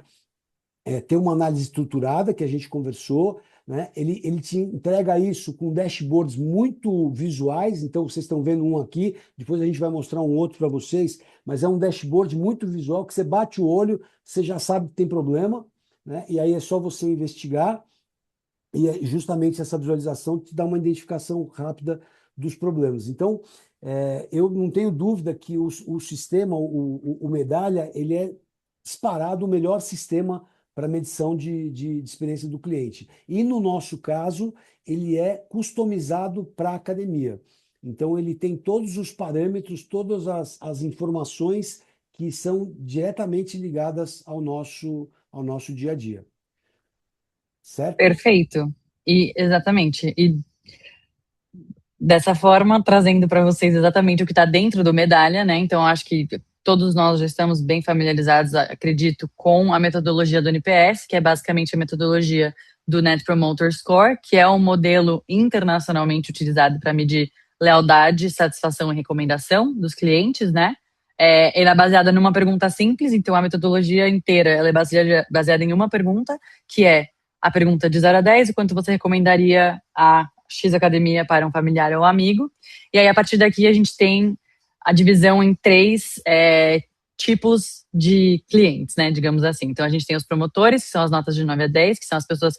A: ter uma análise estruturada que a gente conversou, né? Ele te entrega isso com dashboards muito visuais, então vocês estão vendo um aqui, depois a gente vai mostrar um outro para vocês, mas é um dashboard muito visual que você bate o olho, você já sabe que tem problema, né? E aí é só você investigar e justamente essa visualização te dá uma identificação rápida dos problemas. Então, eu não tenho dúvida que o sistema, o Medalha, ele é disparado o melhor sistema para medição de experiência do cliente. E no nosso caso, ele é customizado para a academia. Então, ele tem todos os parâmetros, todas as informações que são diretamente ligadas ao nosso dia a dia. Certo?
B: Perfeito. E exatamente. E dessa forma, trazendo para vocês exatamente o que está dentro do Medalha, né? Então, acho que todos nós já estamos bem familiarizados, acredito, com a metodologia do NPS, que é basicamente a metodologia do Net Promoter Score, que é um modelo internacionalmente utilizado para medir lealdade, satisfação e recomendação dos clientes, né? Ela é baseada numa pergunta simples, então a metodologia inteira ela é baseada em uma pergunta, que é a pergunta de 0 a 10, o quanto você recomendaria a X academia para um familiar ou amigo. E aí, a partir daqui, a gente tem a divisão em 3 tipos de clientes, né? Digamos assim. Então, a gente tem os promotores, que são as notas de 9 a 10, que são as pessoas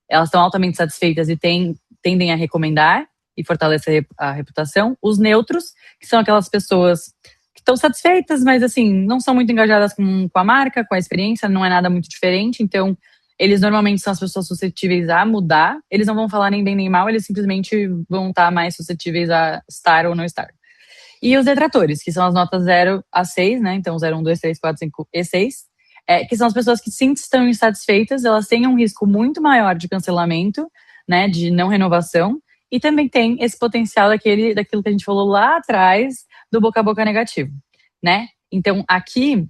B: elas estão altamente satisfeitas e tendem a recomendar e fortalecer a reputação. Os neutros, que são aquelas pessoas que estão satisfeitas, mas assim, não são muito engajadas com a marca, com a experiência, não é nada muito diferente. Então, eles normalmente são as pessoas suscetíveis a mudar. Eles não vão falar nem bem nem mal, eles simplesmente vão estar mais suscetíveis a estar ou não estar. E os detratores, que são as notas 0 a 6, né? Então, 0, 1, 2, 3, 4, 5 e 6, que são as pessoas que sim estão insatisfeitas, elas têm um risco muito maior de cancelamento, né? De não renovação. E também tem esse potencial daquilo que a gente falou lá atrás, do boca a boca negativo, né? Então, aqui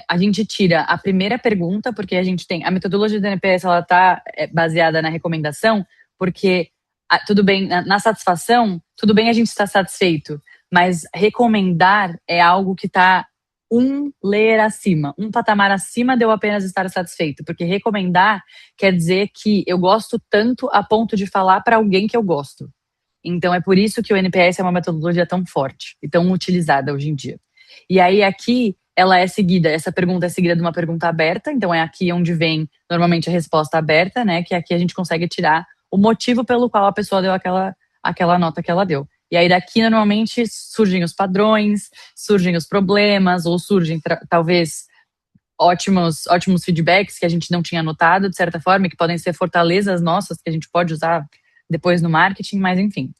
B: a gente tira a primeira pergunta, porque a gente tem a metodologia do NPS, ela está baseada na recomendação, porque tudo bem, na satisfação, tudo bem a gente estar satisfeito, mas recomendar é algo que está um layer acima, um patamar acima de eu apenas estar satisfeito, porque recomendar quer dizer que eu gosto tanto a ponto de falar para alguém que eu gosto. Então é por isso que o NPS é uma metodologia tão forte e tão utilizada hoje em dia. E aí aqui essa pergunta é seguida de uma pergunta aberta, então é aqui onde vem normalmente a resposta aberta, né? Que aqui a gente consegue tirar o motivo pelo qual a pessoa deu aquela nota que ela deu. E aí daqui normalmente surgem os padrões, surgem os problemas, ou surgem talvez ótimos feedbacks que a gente não tinha notado, de certa forma, e que podem ser fortalezas nossas que a gente pode usar depois no marketing, mas enfim.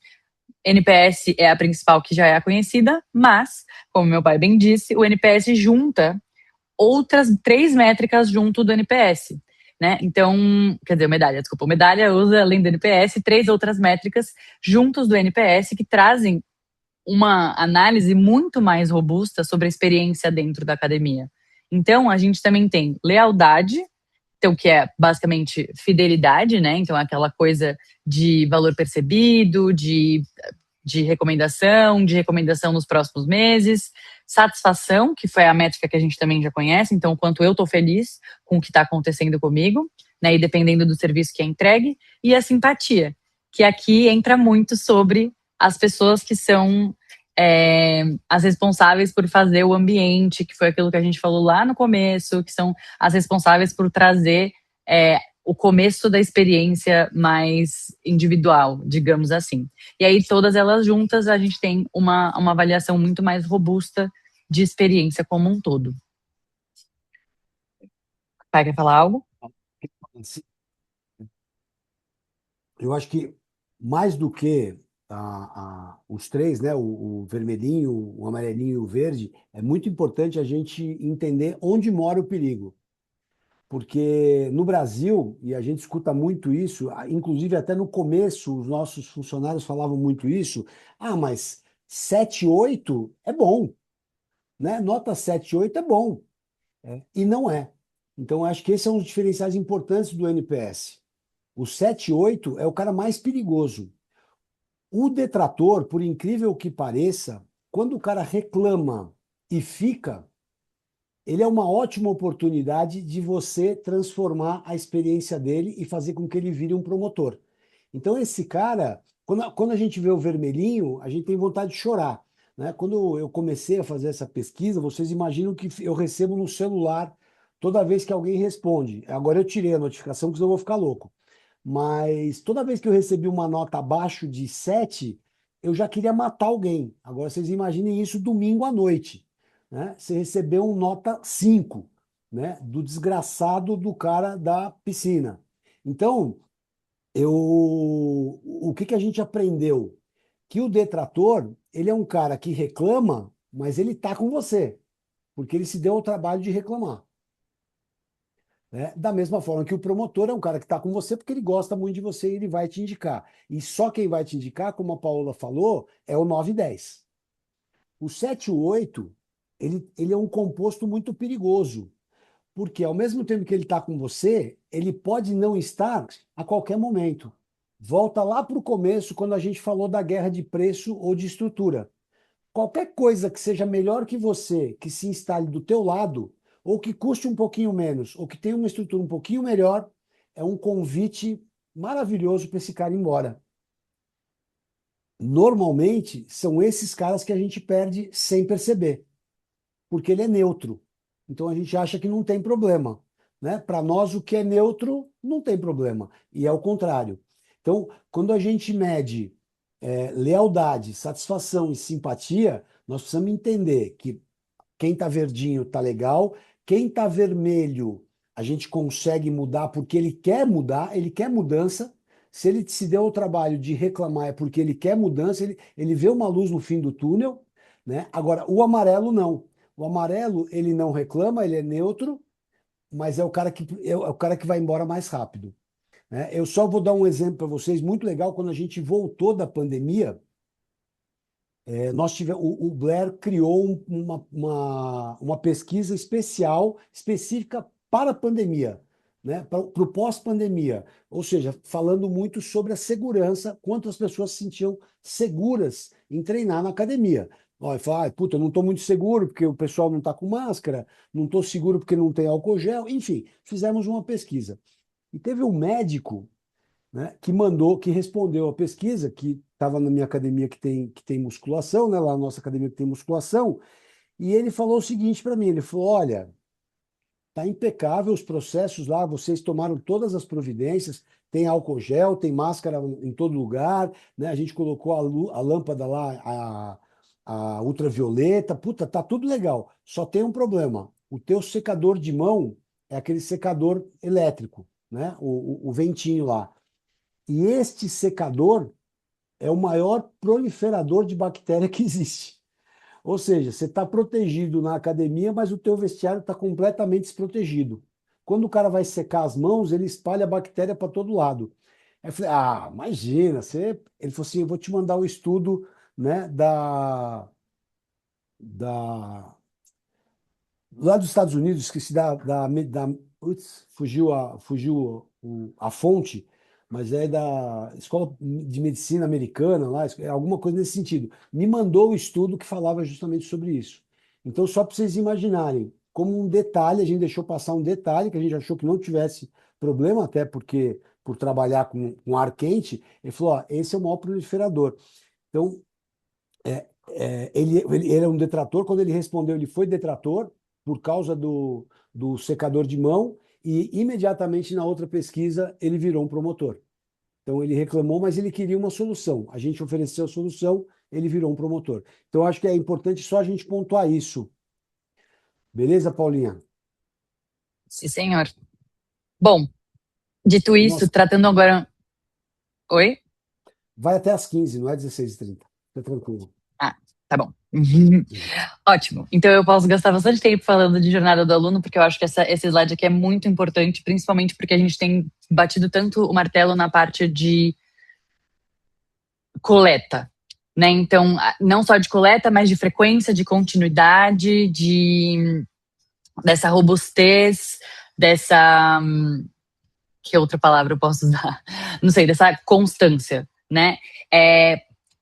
B: NPS é a principal, que já é a conhecida, mas, como meu pai bem disse, o NPS junta outras 3 métricas junto do NPS, né? Então, quer dizer, o Medalha usa, além do NPS, 3 outras métricas juntos do NPS que trazem uma análise muito mais robusta sobre a experiência dentro da academia. Então, a gente também tem lealdade, então, que é basicamente fidelidade, né? Então, aquela coisa de valor percebido, de recomendação nos próximos meses. Satisfação, que foi a métrica que a gente também já conhece, então, o quanto eu estou feliz com o que está acontecendo comigo, né? E dependendo do serviço que é entregue, e a simpatia, que aqui entra muito sobre as pessoas que são as responsáveis por fazer o ambiente, que foi aquilo que a gente falou lá no começo, que são as responsáveis por trazer o começo da experiência mais individual, digamos assim. E aí, todas elas juntas, a gente tem uma avaliação muito mais robusta de experiência como um todo. Pai, quer falar algo?
A: Eu acho que mais do que os três, né, o vermelhinho, o amarelinho e o verde, é muito importante a gente entender onde mora o perigo. Porque no Brasil, e a gente escuta muito isso, inclusive até no começo, os nossos funcionários falavam muito isso, mas 7,8 é bom, né? Nota 7,8 é bom, e não é. Então, acho que esses são os diferenciais importantes do NPS. O 7,8 é o cara mais perigoso. O detrator, por incrível que pareça, quando o cara reclama e fica, ele é uma ótima oportunidade de você transformar a experiência dele e fazer com que ele vire um promotor. Então, esse cara, quando a gente vê o vermelhinho, a gente tem vontade de chorar, né? Quando eu comecei a fazer essa pesquisa, vocês imaginam que eu recebo no celular toda vez que alguém responde. Agora eu tirei a notificação, porque senão eu vou ficar louco. Mas toda vez que eu recebi uma nota abaixo de 7, eu já queria matar alguém. Agora vocês imaginem isso domingo à noite, né? Você recebeu um nota 5, né? Do desgraçado do cara da piscina. Então, o que que a gente aprendeu? Que o detrator, ele é um cara que reclama, mas ele tá com você, porque ele se deu ao trabalho de reclamar. Né? Da mesma forma que o promotor é um cara que está com você porque ele gosta muito de você e ele vai te indicar. E só quem vai te indicar, como a Paola falou, é o 9 e 10. O 7 e o 8, ele é um composto muito perigoso, porque ao mesmo tempo que ele está com você, ele pode não estar a qualquer momento. Volta lá para o começo, quando a gente falou da guerra de preço ou de estrutura. Qualquer coisa que seja melhor que você, que se instale do teu lado, ou que custe um pouquinho menos, ou que tenha uma estrutura um pouquinho melhor, é um convite maravilhoso para esse cara ir embora. Normalmente, são esses caras que a gente perde sem perceber, porque ele é neutro. Então a gente acha que não tem problema, né? Para nós, o que é neutro não tem problema, e é o contrário. Então, quando a gente mede lealdade, satisfação e simpatia, nós precisamos entender que quem está verdinho está legal, quem está vermelho a gente consegue mudar porque ele quer mudar, ele quer mudança. Se ele se deu o trabalho de reclamar é porque ele quer mudança, ele vê uma luz no fim do túnel, né? Agora, o amarelo não. O amarelo, ele não reclama, ele é neutro, mas é o cara que vai embora mais rápido, né? Eu só vou dar um exemplo para vocês, muito legal, quando a gente voltou da pandemia, o Blair criou uma pesquisa especial, específica para a pandemia, né? Para o pós-pandemia. Ou seja, falando muito sobre a segurança, quanto as pessoas se sentiam seguras em treinar na academia. Ó, fala, puta, eu não estou muito seguro porque o pessoal não está com máscara, não estou seguro porque não tem álcool gel, enfim, fizemos uma pesquisa. E teve um médico, né, que respondeu a pesquisa, que estava na minha academia que tem musculação, né, lá na nossa academia que tem musculação, e ele falou o seguinte para mim, ele falou, olha, tá impecável os processos lá, vocês tomaram todas as providências, tem álcool gel, tem máscara em todo lugar, né, a gente colocou a lâmpada lá, a ultravioleta, puta, tá tudo legal, só tem um problema, o teu secador de mão é aquele secador elétrico, né, o ventinho lá. E este secador é o maior proliferador de bactéria que existe. Ou seja, você está protegido na academia, mas o teu vestiário está completamente desprotegido. Quando o cara vai secar as mãos, ele espalha a bactéria para todo lado. Aí eu falei, imagina, você... Ele falou assim, eu vou te mandar o estudo, né, da, lá dos Estados Unidos, esqueci putz, fugiu a fonte, mas é da Escola de Medicina Americana, lá, é alguma coisa nesse sentido. Me mandou o estudo que falava justamente sobre isso. Então, só para vocês imaginarem, como um detalhe, a gente deixou passar um detalhe que a gente achou que não tivesse problema, até porque por trabalhar com ar quente, ele falou, ó, esse é o maior proliferador. Então, ele é um detrator, quando ele respondeu, ele foi detrator por causa do secador de mão e imediatamente na outra pesquisa ele virou um promotor. Então ele reclamou, mas ele queria uma solução. A gente ofereceu a solução, ele virou um promotor. Então acho que é importante só a gente pontuar isso. Beleza, Paulinha?
B: Sim, senhor. Bom, dito isso,
A: Nossa,
B: tratando agora. Oi?
A: vai até às 15, não é 16h30. Fica tranquilo.
B: Ah, tá bom. Ótimo. Então eu posso gastar bastante tempo falando de jornada do aluno, porque eu acho que esse slide aqui é muito importante, principalmente porque a gente tem batido tanto o martelo na parte de coleta, né? Então, não só de coleta, mas de frequência, de continuidade, dessa robustez, dessa. Que outra palavra eu posso usar? Não sei, dessa constância, né?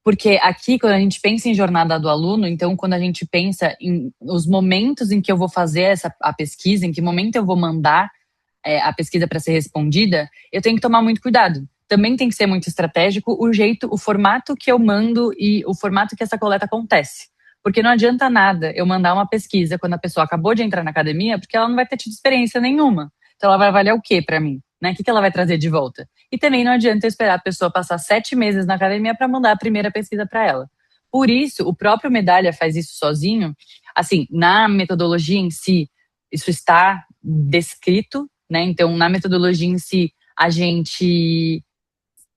B: Porque aqui, quando a gente pensa em jornada do aluno, então, quando a gente pensa em os momentos em que eu vou fazer a pesquisa, em que momento eu vou mandar a pesquisa para ser respondida, eu tenho que tomar muito cuidado. Também tem que ser muito estratégico o formato que eu mando e o formato que essa coleta acontece. Porque não adianta nada eu mandar uma pesquisa quando a pessoa acabou de entrar na academia, porque ela não vai ter tido experiência nenhuma. Então ela vai avaliar o quê para mim? Né? O que ela vai trazer de volta? E também não adianta eu esperar a pessoa passar 7 meses na academia para mandar a primeira pesquisa para ela. Por isso, o próprio Medalha faz isso sozinho. Assim, na metodologia em si, isso está descrito, né? Então, na metodologia em si, a gente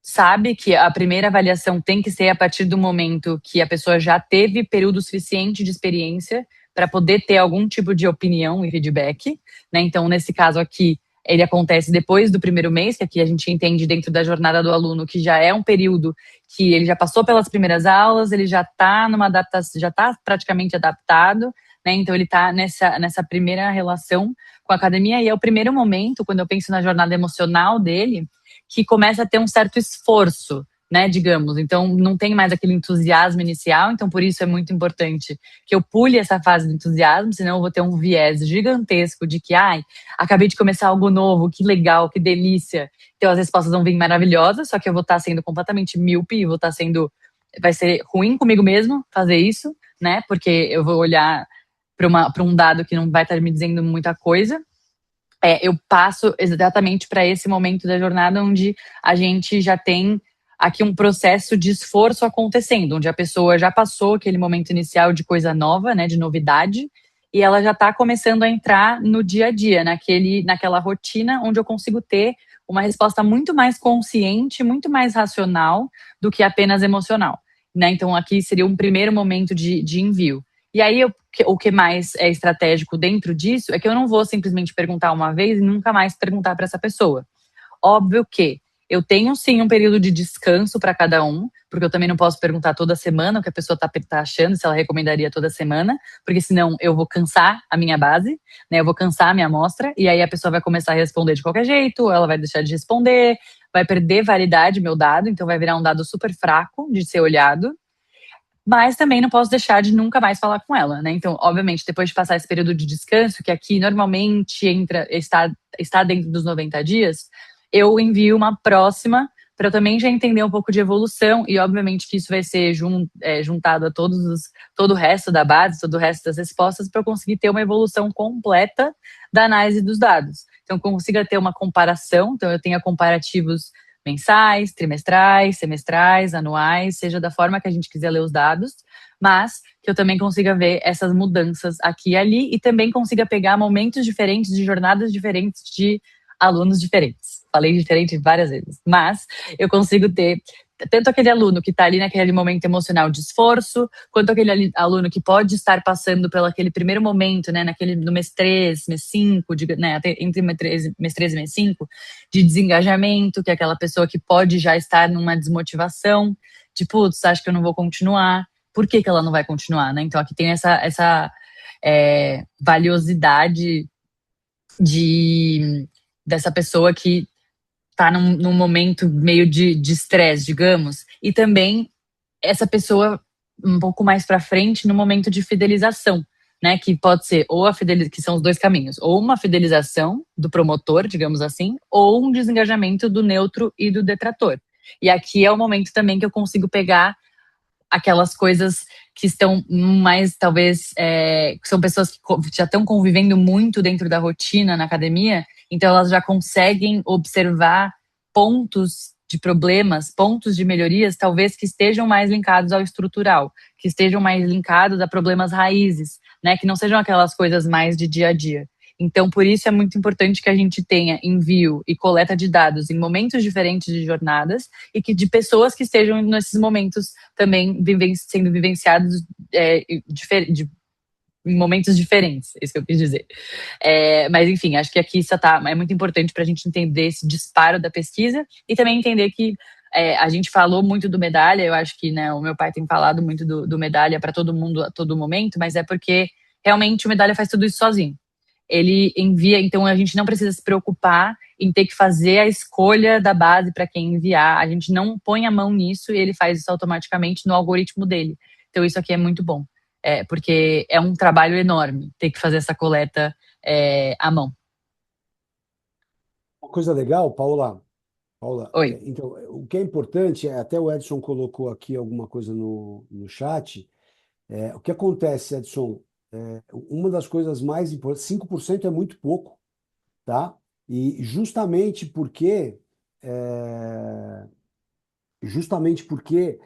B: sabe que a primeira avaliação tem que ser a partir do momento que a pessoa já teve período suficiente de experiência para poder ter algum tipo de opinião e feedback, né? Então, nesse caso aqui, ele acontece depois do primeiro mês, que aqui a gente entende dentro da jornada do aluno que já é um período que ele já passou pelas primeiras aulas, ele já está numa adaptação, já está praticamente adaptado, né? Então ele está nessa primeira relação com a academia e é o primeiro momento, quando eu penso na jornada emocional dele, que começa a ter um certo esforço, né, digamos. Então, não tem mais aquele entusiasmo inicial, então por isso é muito importante que eu pule essa fase do entusiasmo, senão eu vou ter um viés gigantesco de que, ai, acabei de começar algo novo, que legal, que delícia. Então, as respostas vão vir maravilhosas, só que eu vou estar sendo completamente míope, vou estar sendo... Vai ser ruim comigo mesmo fazer isso, né, porque eu vou olhar para um dado que não vai estar me dizendo muita coisa. Eu passo exatamente para esse momento da jornada onde a gente já tem aqui um processo de esforço acontecendo, onde a pessoa já passou aquele momento inicial de coisa nova, né, de novidade, e ela já está começando a entrar no dia a dia, naquela rotina onde eu consigo ter uma resposta muito mais consciente, muito mais racional do que apenas emocional, né? Então aqui seria um primeiro momento de envio. E aí, o que mais é estratégico dentro disso é que eu não vou simplesmente perguntar uma vez e nunca mais perguntar para essa pessoa. Óbvio que eu tenho sim um período de descanso para cada um, porque eu também não posso perguntar toda semana o que a pessoa tá achando, se ela recomendaria toda semana, porque senão eu vou cansar a minha base, né? Eu vou cansar a minha amostra, e aí a pessoa vai começar a responder de qualquer jeito, ela vai deixar de responder, vai perder validade meu dado, então vai virar um dado super fraco de ser olhado. Mas também não posso deixar de nunca mais falar com ela, né? Então, obviamente, depois de passar esse período de descanso, que aqui normalmente está dentro dos 90 dias, eu envio uma próxima para eu também já entender um pouco de evolução e, obviamente, que isso vai ser juntado a todo o resto da base, todo o resto das respostas, para eu conseguir ter uma evolução completa da análise dos dados. Então, consiga ter uma comparação, então eu tenha comparativos mensais, trimestrais, semestrais, anuais, seja da forma que a gente quiser ler os dados, mas que eu também consiga ver essas mudanças aqui e ali e também consiga pegar momentos diferentes de jornadas diferentes de alunos diferentes. Falei diferente várias vezes, mas eu consigo ter tanto aquele aluno que está ali naquele momento emocional de esforço, quanto aquele aluno que pode estar passando pelo aquele primeiro momento, né, no mês 3, mês 5, né, entre mês 3 e mês 5, de desengajamento, que é aquela pessoa que pode já estar numa desmotivação, de putz, acho que eu não vou continuar. Por que ela não vai continuar, né? Então aqui tem essa valiosidade dessa pessoa que tá num momento meio de estresse, digamos, e também essa pessoa um pouco mais para frente no momento de fidelização, né? Que pode ser ou que são os dois caminhos, ou uma fidelização do promotor, digamos assim, ou um desengajamento do neutro e do detrator. E aqui é o momento também que eu consigo pegar aquelas coisas que estão mais, talvez, que são pessoas que já estão convivendo muito dentro da rotina na academia, então elas já conseguem observar pontos de problemas, pontos de melhorias, talvez que estejam mais linkados ao estrutural, que estejam mais linkados a problemas raízes, né? Que não sejam aquelas coisas mais de dia a dia. Então, por isso é muito importante que a gente tenha envio e coleta de dados em momentos diferentes de jornadas e que de pessoas que estejam nesses momentos também sendo vivenciados em momentos diferentes, é isso que eu quis dizer. Mas, enfim, acho que aqui é muito importante para a gente entender esse disparo da pesquisa e também entender que a gente falou muito do medalha, eu acho que né, o meu pai tem falado muito do medalha para todo mundo a todo momento, mas é porque realmente o medalha faz tudo isso sozinho. Ele envia, então a gente não precisa se preocupar em ter que fazer a escolha da base para quem enviar. A gente não põe a mão nisso e ele faz isso automaticamente no algoritmo dele. Então isso aqui é muito bom, porque é um trabalho enorme ter que fazer essa coleta à mão.
A: Uma coisa legal, Paula,
B: Oi.
A: então, o que é importante, até o Edson colocou aqui alguma coisa no chat, o que acontece, Edson, uma das coisas mais importantes, 5% é muito pouco, tá? E é, justamente porque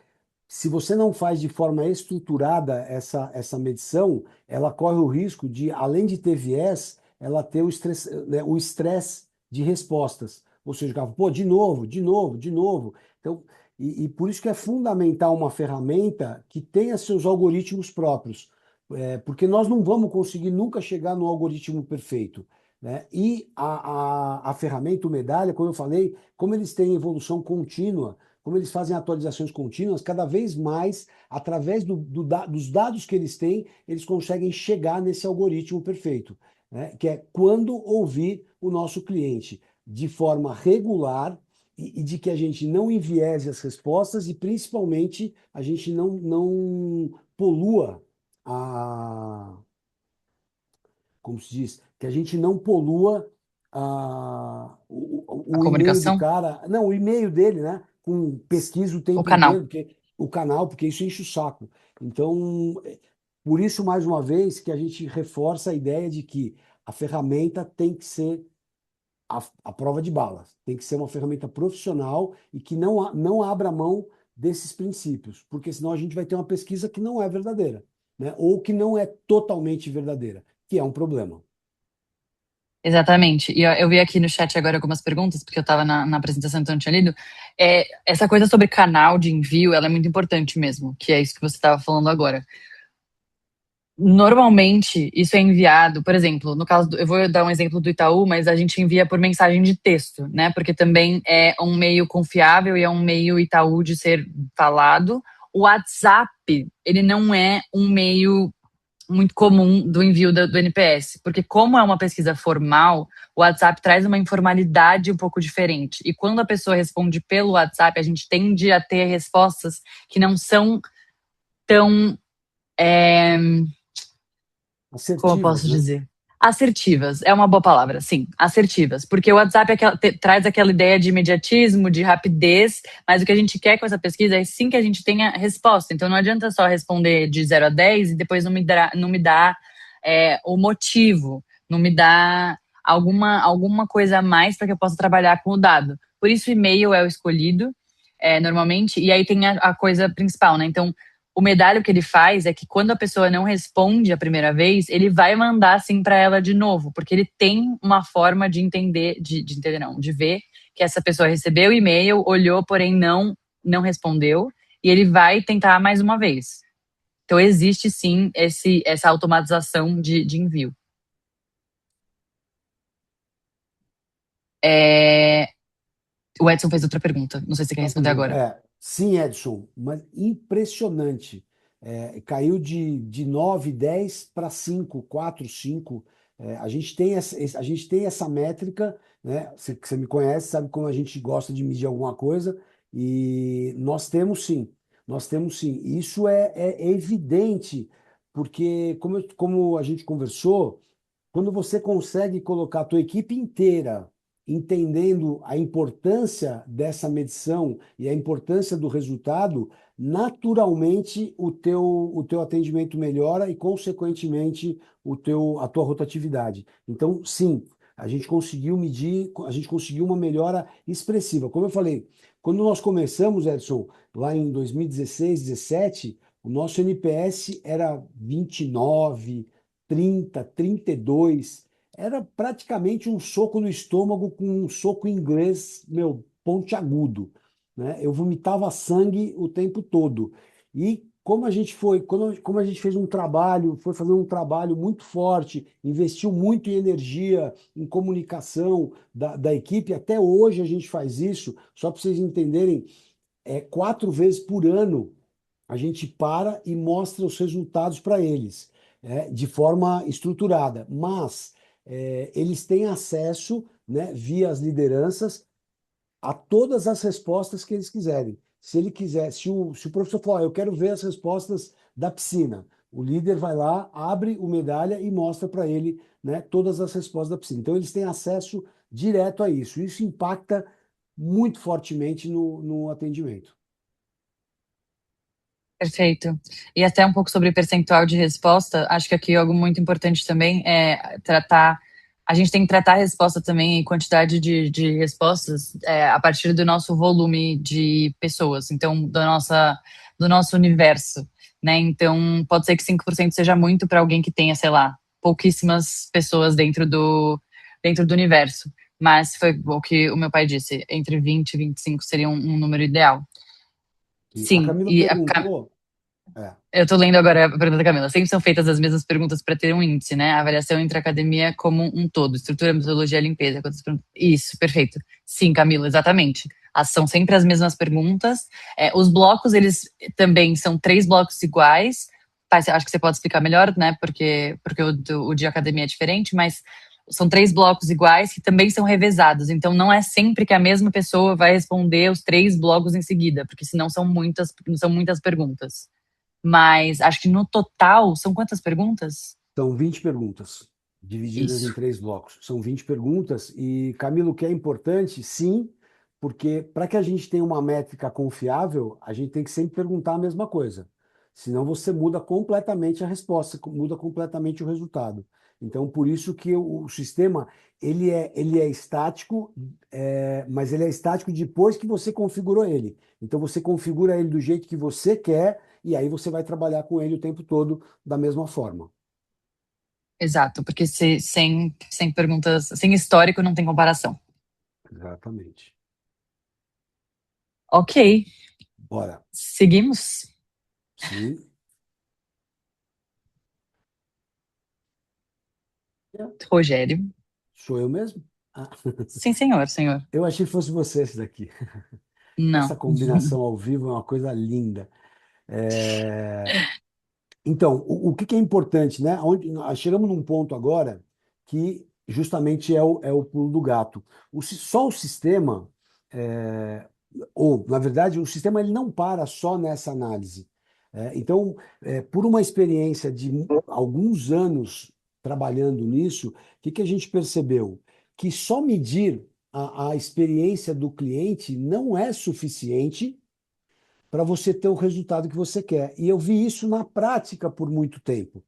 A: se você não faz de forma estruturada essa medição, ela corre o risco de, além de ter viés, ela ter né, o estresse de respostas. Ou seja, pô, de novo, de novo, de novo. Então, e por isso que é fundamental uma ferramenta que tenha seus algoritmos próprios, porque nós não vamos conseguir nunca chegar no algoritmo perfeito. Né? E a ferramenta, o Medalha, como eu falei, como eles têm evolução contínua, como eles fazem atualizações contínuas, cada vez mais, através dos dados que eles têm, eles conseguem chegar nesse algoritmo perfeito, né? Que é quando ouvir o nosso cliente de forma regular e de que a gente não enviese as respostas e, principalmente, a gente não polua a, como se diz, que a gente não polua
B: A
A: o e-mail do
B: comunicação?
A: cara, não, o e-mail dele, né? Com pesquisa o
B: O
A: tempo
B: canal.
A: inteiro, porque o canal, porque isso enche o saco. Então, por isso, mais uma vez, que a gente reforça a ideia de que a ferramenta tem que ser a prova de balas, tem que ser uma ferramenta profissional e que não abra mão desses princípios, porque senão a gente vai ter uma pesquisa que não é verdadeira, né? Ou que não é totalmente verdadeira, que é um problema.
B: Exatamente. E eu vi aqui no chat agora algumas perguntas, porque eu estava na apresentação, então não tinha lido. Essa coisa sobre canal de envio, ela é muito importante mesmo, que é isso que você estava falando agora. Normalmente, isso é enviado, por exemplo, no caso, eu vou dar um exemplo do Itaú, mas a gente envia por mensagem de texto, né? Porque também é um meio confiável e é um meio Itaú de ser falado. O WhatsApp, ele não é um meio muito comum do envio do NPS, porque como é uma pesquisa formal, o WhatsApp traz uma informalidade um pouco diferente. E quando a pessoa responde pelo WhatsApp, a gente tende a ter respostas que não são tão como eu
A: Assertivas,
B: posso
A: né?
B: dizer? Assertivas, é uma boa palavra, sim, assertivas. Porque o WhatsApp traz aquela ideia de imediatismo, de rapidez, mas o que a gente quer com essa pesquisa é sim que a gente tenha resposta. Então não adianta só responder de 0 a 10 e depois não me dá o motivo, não me dá alguma coisa a mais para que eu possa trabalhar com o dado. Por isso o e-mail é o escolhido, normalmente, e aí tem a coisa principal, né? Então, o medalho que ele faz é que quando a pessoa não responde a primeira vez, ele vai mandar assim para ela de novo, porque ele tem uma forma de entender, de entender não, de ver que essa pessoa recebeu o e-mail, olhou, porém não respondeu, e ele vai tentar mais uma vez. Então existe sim essa automatização de envio. É, o Edson fez outra pergunta, não sei se você quer
A: Uma
B: responder
A: pergunta.
B: agora.
A: Sim, Edson, mas impressionante. Caiu de 9, 10 para 5, 4, 5. A gente tem essa métrica, né? Você me conhece, sabe como a gente gosta de medir alguma coisa, e nós temos sim. Nós temos sim. Isso é evidente porque como a gente conversou, quando você consegue colocar a tua equipe inteira entendendo a importância dessa medição e a importância do resultado, naturalmente o teu atendimento melhora e, consequentemente, a tua rotatividade. Então, sim, a gente conseguiu medir, a gente conseguiu uma melhora expressiva. Como eu falei, quando nós começamos, Edson, lá em 2016, 17, o nosso NPS era 29, 30, 32. Era praticamente um soco no estômago com um soco inglês, meu, pontiagudo, né? Eu vomitava sangue o tempo todo. E como a gente fez um trabalho, foi fazer um trabalho muito forte, investiu muito em energia, em comunicação da equipe, até hoje a gente faz isso, só para vocês entenderem, 4 vezes por ano a gente para e mostra os resultados para eles, de forma estruturada. Mas eles têm acesso, né, via as lideranças, a todas as respostas que eles quiserem. Se ele quiser, se o professor falar, eu quero ver as respostas da piscina, o líder vai lá, abre o medalha e mostra para ele, né, todas as respostas da piscina. Então, eles têm acesso direto a isso. Isso impacta muito fortemente no atendimento.
B: Perfeito. E até um pouco sobre percentual de resposta, acho que aqui algo muito importante também é tratar. A gente tem que tratar a resposta também em quantidade de respostas a partir do nosso volume de pessoas, então do nosso universo, né? Então pode ser que 5% seja muito para alguém que tenha, sei lá, pouquíssimas pessoas dentro do universo. Mas foi o que o meu pai disse, entre 20 e 25 seria um número ideal.
A: E a
B: Sim,
A: Camila
B: e
A: perguntou, é,
B: eu tô lendo agora a pergunta da Camila. Sempre são feitas as mesmas perguntas para ter um índice, né? A avaliação entre a academia como um todo, estrutura, metodologia, limpeza. Isso, perfeito. Sim, Camila, exatamente. São sempre as mesmas perguntas. Os blocos, eles também são 3 blocos iguais. Tá, acho que você pode explicar melhor, né? Porque o de academia é diferente, mas são 3 blocos iguais que também são revezados. Então, não é sempre que a mesma pessoa vai responder os 3 blocos em seguida, porque senão são muitas perguntas. Mas acho que no total, são quantas perguntas?
A: são 20 perguntas, divididas em
B: Isso.
A: 3 blocos. São 20 perguntas. E, Camilo, o que é importante, sim, porque para que a gente tenha uma métrica confiável, a gente tem que sempre perguntar a mesma coisa. Senão você muda completamente a resposta, muda completamente o resultado. Então, por isso que o sistema ele é estático, mas ele é estático depois que você configurou ele. Então, você configura ele do jeito que você quer e aí você vai trabalhar com ele o tempo todo da mesma forma.
B: Exato, porque sem perguntas, sem histórico não tem comparação.
A: Exatamente.
B: Ok,
A: Bora.
B: seguimos.
A: Sim.
B: Rogério.
A: Sou eu mesmo? Ah,
B: Sim, senhor, senhor.
A: eu achei que fosse você esse daqui. Essa
B: Não.
A: combinação ao vivo é uma coisa linda. É, Então, o que que é importante, né? Nós chegamos num ponto agora que justamente é o pulo do gato. Só o sistema, é, ou, na verdade, o sistema ele não para só nessa análise. Então, por uma experiência de alguns anos trabalhando nisso, o que que a gente percebeu? Que só medir a experiência do cliente não é suficiente para você ter o resultado que você quer. E eu vi isso na prática por muito tempo.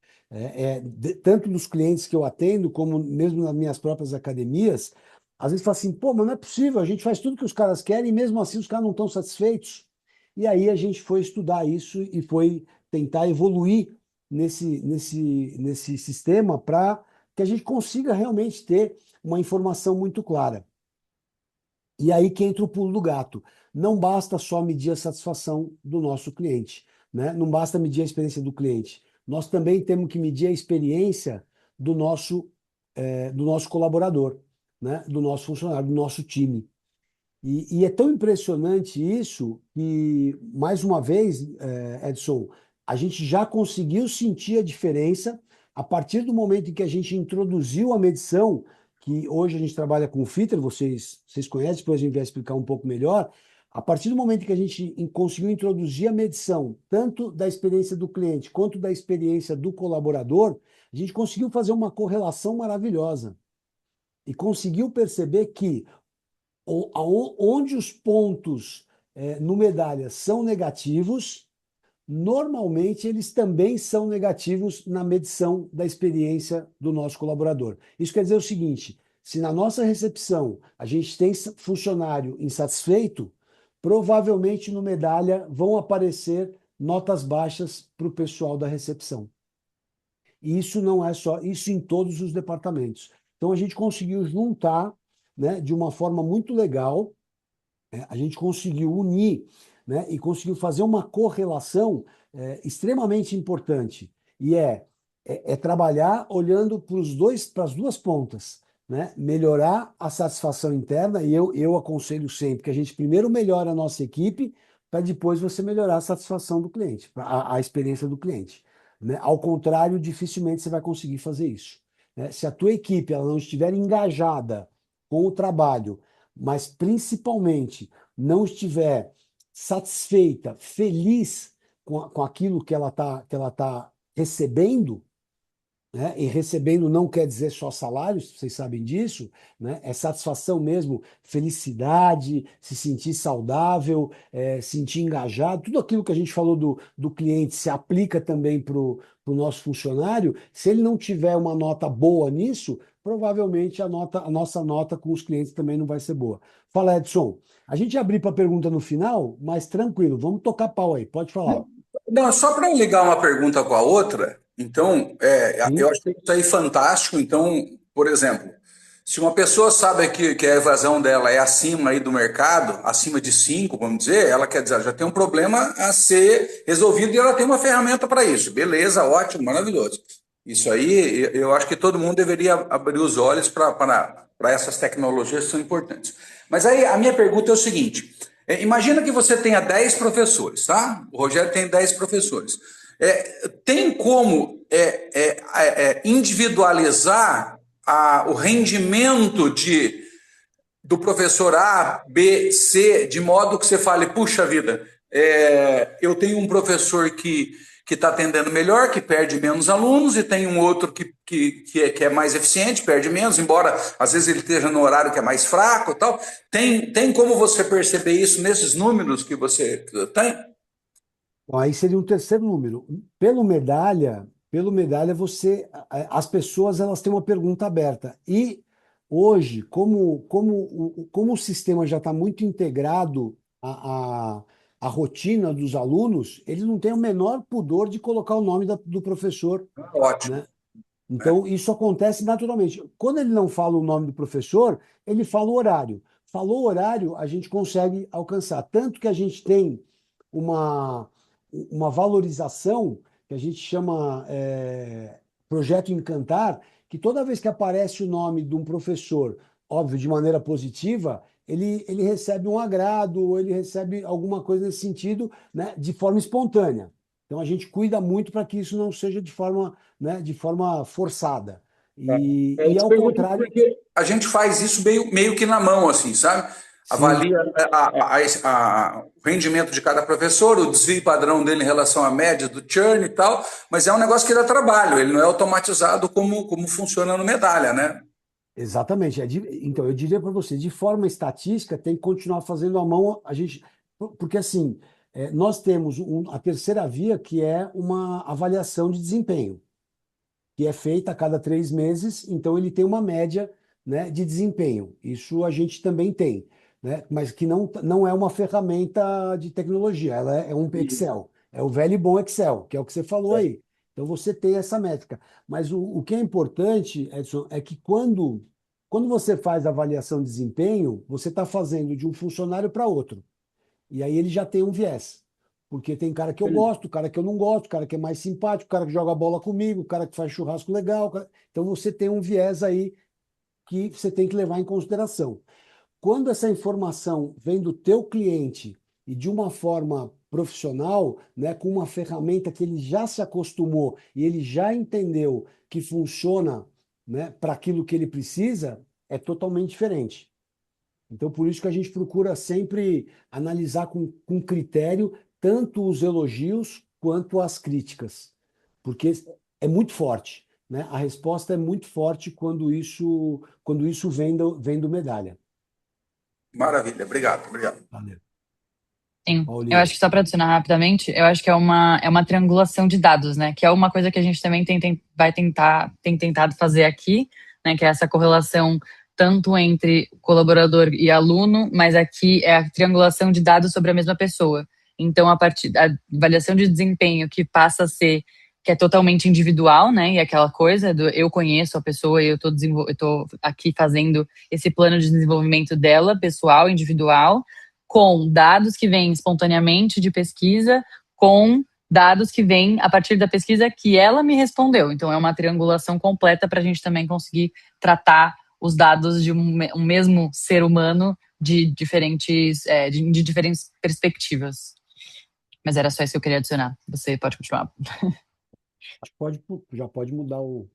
A: Tanto nos clientes que eu atendo, como mesmo nas minhas próprias academias, às vezes fala assim, pô, mas não é possível, a gente faz tudo que os caras querem e mesmo assim os caras não estão satisfeitos. E aí a gente foi estudar isso e foi tentar evoluir nesse sistema para que a gente consiga realmente ter uma informação muito clara. E aí que entra o pulo do gato. Não basta só medir a satisfação do nosso cliente, né? Não basta medir a experiência do cliente. Nós também temos que medir a experiência do nosso colaborador, né? Do nosso funcionário, do nosso time. E é tão impressionante isso que, mais uma vez, Edson, a gente já conseguiu sentir a diferença a partir do momento em que a gente introduziu a medição, que hoje a gente trabalha com o Fitter, vocês conhecem, depois a gente vai explicar um pouco melhor, A partir do momento que a gente conseguiu introduzir a medição, tanto da experiência do cliente quanto da experiência do colaborador, a gente conseguiu fazer uma correlação maravilhosa e conseguiu perceber que onde os pontos no medalha são negativos, normalmente eles também são negativos na medição da experiência do nosso colaborador. Isso quer dizer o seguinte: se na nossa recepção a gente tem funcionário insatisfeito, provavelmente no medalha vão aparecer notas baixas para o pessoal da recepção. E isso não é só, isso em todos os departamentos. Então a gente conseguiu juntar, né, de uma forma muito legal, a gente conseguiu unir, né, e conseguiu fazer uma correlação extremamente importante. E é trabalhar olhando para as duas pontas, né? Melhorar a satisfação interna, e eu aconselho sempre que a gente primeiro melhore a nossa equipe, para depois você melhorar a satisfação do cliente, a experiência do cliente. Né? Ao contrário, dificilmente você vai conseguir fazer isso. Né? Se a tua equipe ela não estiver engajada com o trabalho, mas principalmente não estiver satisfeita, feliz com aquilo que ela tá recebendo, né? E recebendo não quer dizer só salários, vocês sabem disso, né? É satisfação mesmo, felicidade, se sentir saudável, sentir engajado, tudo aquilo que a gente falou do cliente se aplica também para o nosso funcionário. Se ele não tiver uma nota boa nisso, provavelmente a nossa nota com os clientes também não vai ser boa. Fala, Edson. A gente abrir para pergunta no final, mas tranquilo, vamos tocar pau aí, pode falar.
C: Não, só para ligar uma pergunta com a outra, então, eu
A: Sim?
C: achei isso aí fantástico. Então, por exemplo, se uma pessoa sabe que a evasão dela é acima aí do mercado, acima de 5, vamos dizer, ela quer dizer, ela já tem um problema a ser resolvido e ela tem uma ferramenta para isso. Beleza, ótimo, maravilhoso. Isso aí, eu acho que todo mundo deveria abrir os olhos para essas tecnologias que são importantes. Mas aí a minha pergunta é o seguinte: imagina que você tenha 10 professores, tá? O Rogério tem 10 professores. Tem como individualizar o rendimento do professor A, B, C, de modo que você fale, puxa vida, eu tenho um professor que está atendendo melhor, que perde menos alunos, e tem um outro que é mais eficiente, perde menos, embora às vezes ele esteja no horário que é mais fraco e tal. Tem como você perceber isso nesses números que você tem?
A: Bom, aí seria um terceiro número. Pelo medalha as pessoas elas têm uma pergunta aberta. E hoje, como o sistema já está muito integrado à rotina dos alunos, eles não têm o menor pudor de colocar o nome do professor,
C: Ótimo.
A: né? Então, isso acontece naturalmente. Quando ele não fala o nome do professor, ele fala o horário. Falou o horário, a gente consegue alcançar. Tanto que a gente tem uma, uma valorização que a gente chama Projeto Encantar, que toda vez que aparece o nome de um professor, óbvio, de maneira positiva, ele recebe um agrado, ou ele recebe alguma coisa nesse sentido, né, de forma espontânea. Então, a gente cuida muito para que isso não seja de forma, né, de forma forçada.
C: Eu
A: E
C: te
A: ao
C: pergunto
A: contrário,
C: porque a gente faz isso meio que na mão, assim, sabe?
A: sim,
C: Avalia o rendimento de cada professor, o desvio padrão dele em relação à média do churn e tal, mas é um negócio que dá trabalho, ele não é automatizado como funciona no Medalha, né?
A: exatamente. Então, eu diria para você, de forma estatística, tem que continuar fazendo à mão, porque assim, nós temos a terceira via, que é uma avaliação de desempenho, que é feita a cada 3 meses, então ele tem uma média, né, de desempenho. Isso a gente também tem, né, mas que não é uma ferramenta de tecnologia, ela é um Excel, é o velho e bom Excel, que é o que você falou aí. Então você tem essa métrica. Mas o que é importante, Edson, é que quando você faz a avaliação de desempenho, você está fazendo de um funcionário para outro. E aí ele já tem um viés. Porque tem cara que eu gosto, cara que eu não gosto, cara que é mais simpático, cara que joga bola comigo, cara que faz churrasco legal. Então você tem um viés aí que você tem que levar em consideração. Quando essa informação vem do teu cliente e de uma forma profissional, né, com uma ferramenta que ele já se acostumou e ele já entendeu que funciona, né, para aquilo que ele precisa, é totalmente diferente. Então, por isso que a gente procura sempre analisar com critério tanto os elogios quanto as críticas, porque é muito forte, né? A resposta é muito forte quando isso vem do medalha.
C: Maravilha, obrigado, obrigado.
A: Valeu.
B: Sim, eu acho
A: Paulinho.
B: que só para adicionar rapidamente, eu acho que é uma triangulação de dados, né? Que é uma coisa que a gente também tem tentado fazer aqui, né? Que é essa correlação tanto entre colaborador e aluno, mas aqui é a triangulação de dados sobre a mesma pessoa. Então, a partir da avaliação de desempenho que passa a ser, que é totalmente individual, né? E aquela coisa do eu conheço a pessoa e eu tô aqui fazendo esse plano de desenvolvimento dela, pessoal, individual, com dados que vêm espontaneamente de pesquisa, com dados que vêm a partir da pesquisa que ela me respondeu. Então, é uma triangulação completa para a gente também conseguir tratar os dados de um mesmo ser humano de diferentes perspectivas. Mas era só isso que eu queria adicionar. Você pode continuar
A: Já pode mudar o.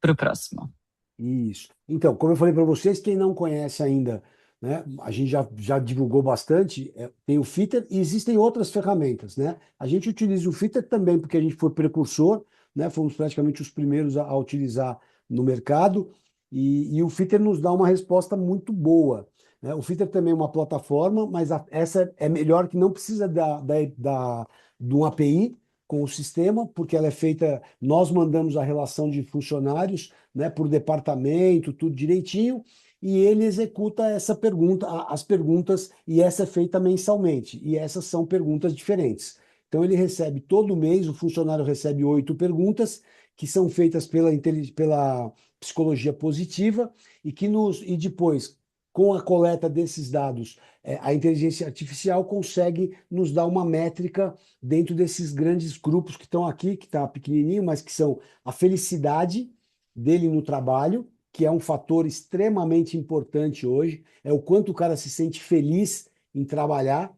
B: para o próximo.
A: Isso. Então, como eu falei para vocês, quem não conhece ainda, né, a gente já divulgou bastante, tem o Fitter e existem outras ferramentas, né? A gente utiliza o Fitter também porque a gente foi precursor, né? Fomos praticamente os primeiros a utilizar no mercado e o Fitter nos dá uma resposta muito boa, né? O Fitter também é uma plataforma, mas essa é melhor que não precisa de um API com o sistema, porque ela é feita, nós mandamos a relação de funcionários, né, por departamento, tudo direitinho, e ele executa essa pergunta, as perguntas, e essa é feita mensalmente, e essas são perguntas diferentes. Então ele recebe todo mês, o funcionário recebe 8 perguntas, que são feitas pela psicologia positiva, e depois, com a coleta desses dados, a inteligência artificial consegue nos dar uma métrica dentro desses grandes grupos que estão aqui, que está pequenininho, mas que são a felicidade dele no trabalho, que é um fator extremamente importante hoje, é o quanto o cara se sente feliz em trabalhar,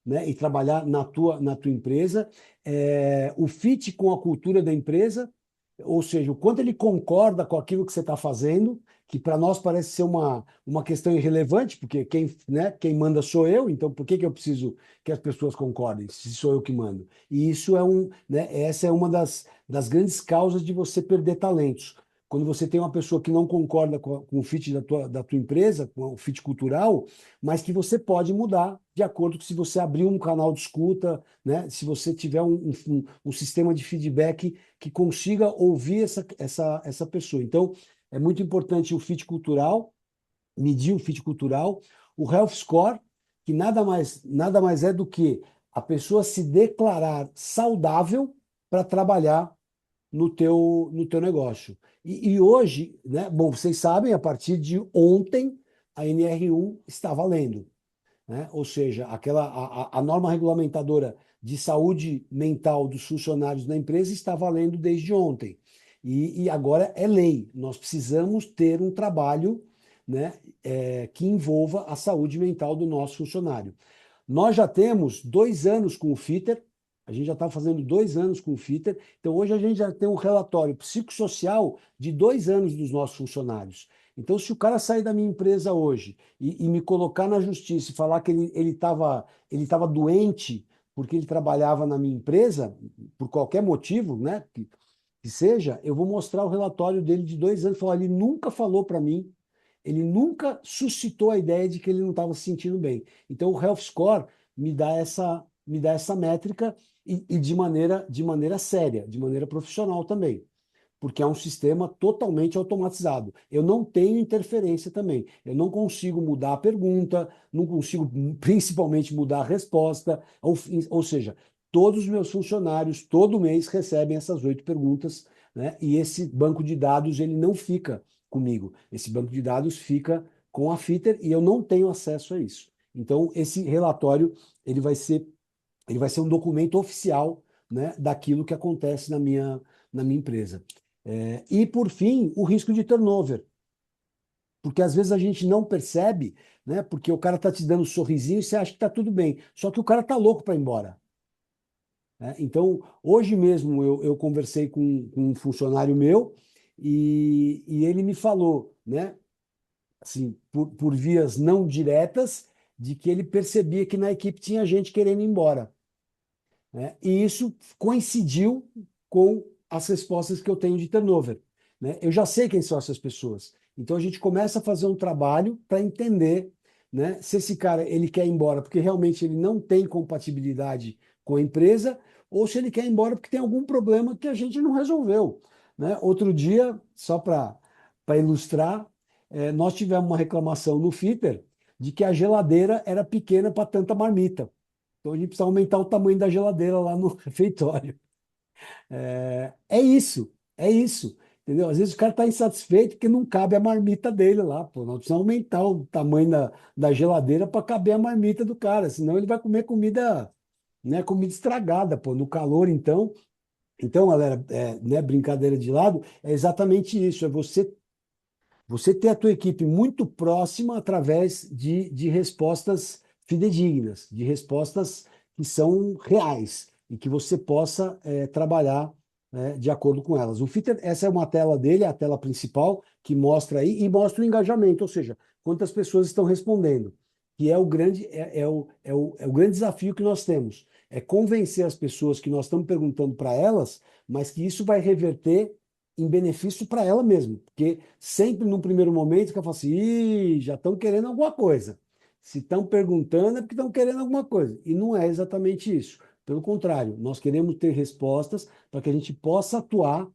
A: né, e trabalhar na tua empresa, o fit com a cultura da empresa, ou seja, o quanto ele concorda com aquilo que você está fazendo, que para nós parece ser uma questão irrelevante, porque quem, né, quem manda sou eu, então por que eu preciso que as pessoas concordem, se sou eu que mando? E isso né, essa é uma das grandes causas de você perder talentos. Quando você tem uma pessoa que não concorda com o fit da tua empresa, com o fit cultural, mas que você pode mudar de acordo com se você abrir um canal de escuta, né? Se você tiver um sistema de feedback que consiga ouvir essa pessoa. Então, é muito importante o fit cultural, medir o fit cultural, o health score, que nada mais é do que a pessoa se declarar saudável para trabalhar no teu negócio. E hoje, né, bom, vocês sabem, a partir de ontem, a NR1 está valendo, né? Ou seja, a norma regulamentadora de saúde mental dos funcionários da empresa está valendo desde ontem. E agora é lei. Nós precisamos ter um trabalho, né, que envolva a saúde mental do nosso funcionário. Nós já temos 2 anos com o Fitter, a gente já está fazendo 2 anos com o Fitter, então hoje a gente já tem um relatório psicossocial de 2 anos dos nossos funcionários. Então, se o cara sair da minha empresa hoje e me colocar na justiça e falar que ele tava doente porque ele trabalhava na minha empresa, por qualquer motivo, né, que seja, eu vou mostrar o relatório dele de 2 anos e falar, ele nunca falou para mim, ele nunca suscitou a ideia de que ele não estava se sentindo bem. Então, o Health Score me dá essa métrica e de maneira séria, de maneira profissional também, porque é um sistema totalmente automatizado. Eu não tenho interferência também. Eu não consigo mudar a pergunta, não consigo principalmente mudar a resposta, ou seja, todos os meus funcionários todo mês recebem essas 8 perguntas, né? E esse banco de dados ele não fica comigo. Esse banco de dados fica com a Fitter e eu não tenho acesso a isso. Então, esse relatório ele ele vai ser um documento oficial, né, daquilo que acontece na minha empresa. E, por fim, o risco de turnover. Porque às vezes a gente não percebe, né, porque o cara está te dando um sorrisinho e você acha que está tudo bem. Só que o cara está louco para ir embora, né? Então, hoje mesmo eu conversei com um funcionário meu e ele me falou, né? assim, por vias não diretas, de que ele percebia que na equipe tinha gente querendo ir embora, né? E isso coincidiu com as respostas que eu tenho de turnover, né? Eu já sei quem são essas pessoas. Então a gente começa a fazer um trabalho para entender, né, se esse cara ele quer ir embora porque realmente ele não tem compatibilidade com a empresa ou se ele quer ir embora porque tem algum problema que a gente não resolveu, né? Outro dia, só para ilustrar, nós tivemos uma reclamação no Fitter de que a geladeira era pequena para tanta marmita. Então a gente precisa aumentar o tamanho da geladeira lá no refeitório. É isso, é isso. Entendeu? Às vezes o cara está insatisfeito porque não cabe a marmita dele lá. Pô. Nós precisamos aumentar o tamanho da geladeira para caber a marmita do cara, senão ele vai comer comida, né, comida estragada, pô, no calor, então. Então, galera, né, brincadeira de lado, é exatamente isso. É você ter a tua equipe muito próxima através de respostas fidedignas, de respostas que são reais e que você possa trabalhar, né, de acordo com elas. O Fitter, essa é uma tela dele, a tela principal, que mostra aí e mostra o engajamento, ou seja, quantas pessoas estão respondendo, que é o grande, é o grande desafio que nós temos. É convencer as pessoas que nós estamos perguntando para elas, mas que isso vai reverter em benefício para ela mesma, porque sempre num primeiro momento que eu falo assim, Ih, já estão querendo alguma coisa. Se estão perguntando é porque estão querendo alguma coisa. E não é exatamente isso. Pelo contrário, nós queremos ter respostas para que a gente possa atuar,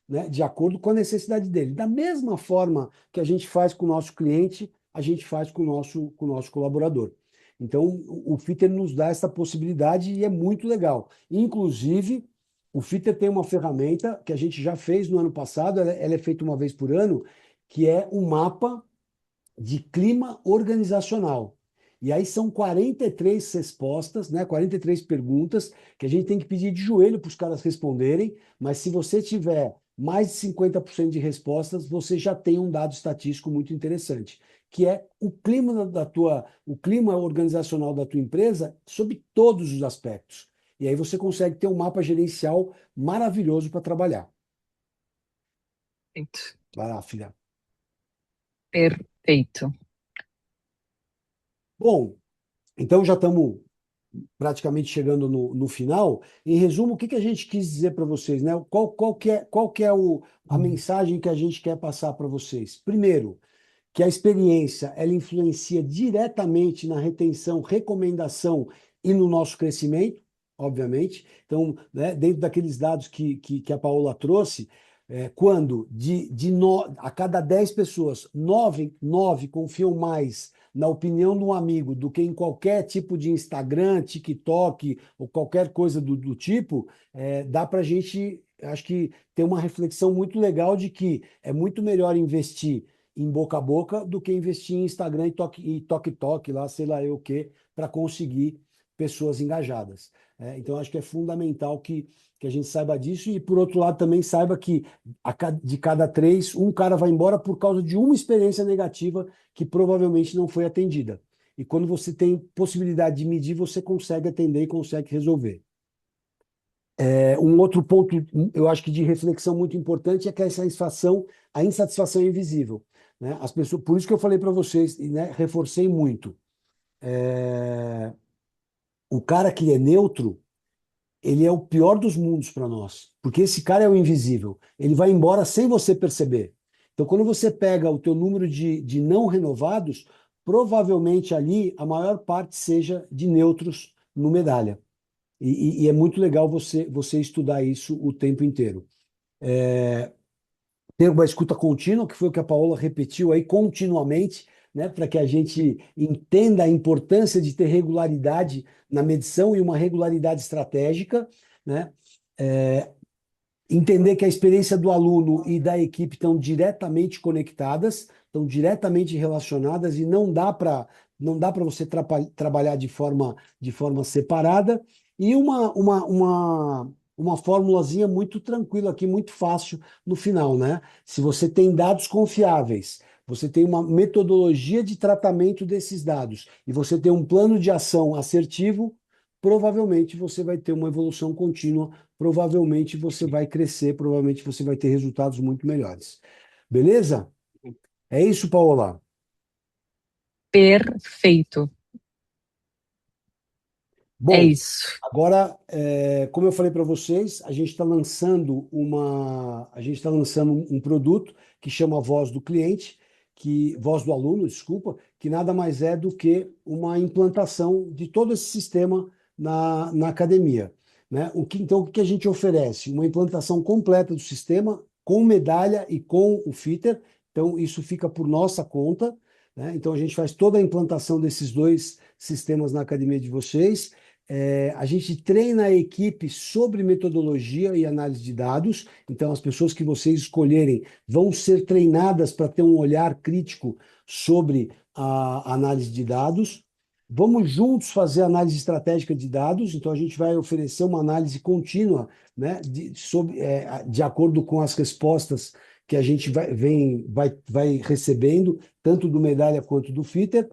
A: né, de acordo com a necessidade dele. Da mesma forma que a gente faz com o nosso cliente, a gente faz com o nosso colaborador. Então, o Fitter nos dá essa possibilidade e é muito legal. Inclusive, o Fitter tem uma ferramenta que a gente já fez no ano passado, ela é feita uma vez por ano, que é um mapa de clima organizacional. E aí são 43 respostas, né? 43 perguntas que a gente tem que pedir de joelho para os caras responderem, mas se você tiver mais de 50% de respostas, você já tem um dado estatístico muito interessante, que é o clima organizacional da tua empresa sob todos os aspectos. E aí você consegue ter um mapa gerencial maravilhoso para trabalhar.
B: Perfeito.
A: Vai lá, filha.
B: Perfeito.
A: Bom, então já estamos praticamente chegando no final. Em resumo, o que que a gente quis dizer para vocês, né? Qual que é a mensagem que a gente quer passar para vocês? Primeiro, que a experiência ela influencia diretamente na retenção, recomendação e no nosso crescimento, obviamente. Então, né, dentro daqueles dados que a Paola trouxe, quando a cada 10 pessoas, nove confiam mais na opinião de um amigo do que em qualquer tipo de Instagram, TikTok ou qualquer coisa do tipo, dá para a gente, acho que, ter uma reflexão muito legal de que é muito melhor investir em boca a boca do que investir em Instagram e toque lá, sei lá eu o quê, para conseguir pessoas engajadas. Então, acho que é fundamental que a gente saiba disso e, por outro lado, também saiba que de cada três, um cara vai embora por causa de uma experiência negativa que provavelmente não foi atendida. E quando você tem possibilidade de medir, você consegue atender e consegue resolver. Um outro ponto, eu acho que de reflexão muito importante é que a insatisfação é invisível, né? As pessoas, por isso que eu falei para vocês, e, né, reforcei muito. O cara que é neutro, ele é o pior dos mundos para nós, porque esse cara é o invisível. Ele vai embora sem você perceber. Então, quando você pega o teu número de não renovados, provavelmente ali a maior parte seja de neutros no medalha. E é muito legal você estudar isso o tempo inteiro. Ter uma escuta contínua, que foi o que a Paola repetiu aí continuamente, né, para que a gente entenda a importância de ter regularidade na medição e uma regularidade estratégica, né? Entender que a experiência do aluno e da equipe estão diretamente conectadas, estão diretamente relacionadas e não dá para você trabalhar de forma separada. E uma formulazinha muito tranquila aqui, muito fácil no final, né? Se você tem dados confiáveis, você tem uma metodologia de tratamento desses dados e você tem um plano de ação assertivo, provavelmente você vai ter uma evolução contínua, provavelmente você vai crescer, provavelmente você vai ter resultados muito melhores. Beleza? É isso, Paola.
B: Perfeito. É
A: Bom,
B: isso.
A: agora, como eu falei para vocês, a gente está lançando um produto que chama Voz do Cliente, Voz do Aluno, desculpa, que nada mais é do que uma implantação de todo esse sistema na academia, né? Então, o que a gente oferece? Uma implantação completa do sistema com medalha e com o fitter. Então, isso fica por nossa conta, né? Então, a gente faz toda a implantação desses dois sistemas na academia de vocês. A gente treina a equipe sobre metodologia e análise de dados, então as pessoas que vocês escolherem vão ser treinadas para ter um olhar crítico sobre a análise de dados. Vamos juntos fazer análise estratégica de dados, então a gente vai oferecer uma análise contínua, né, de acordo com as respostas que a gente vai recebendo, tanto do Medalha quanto do Fitter.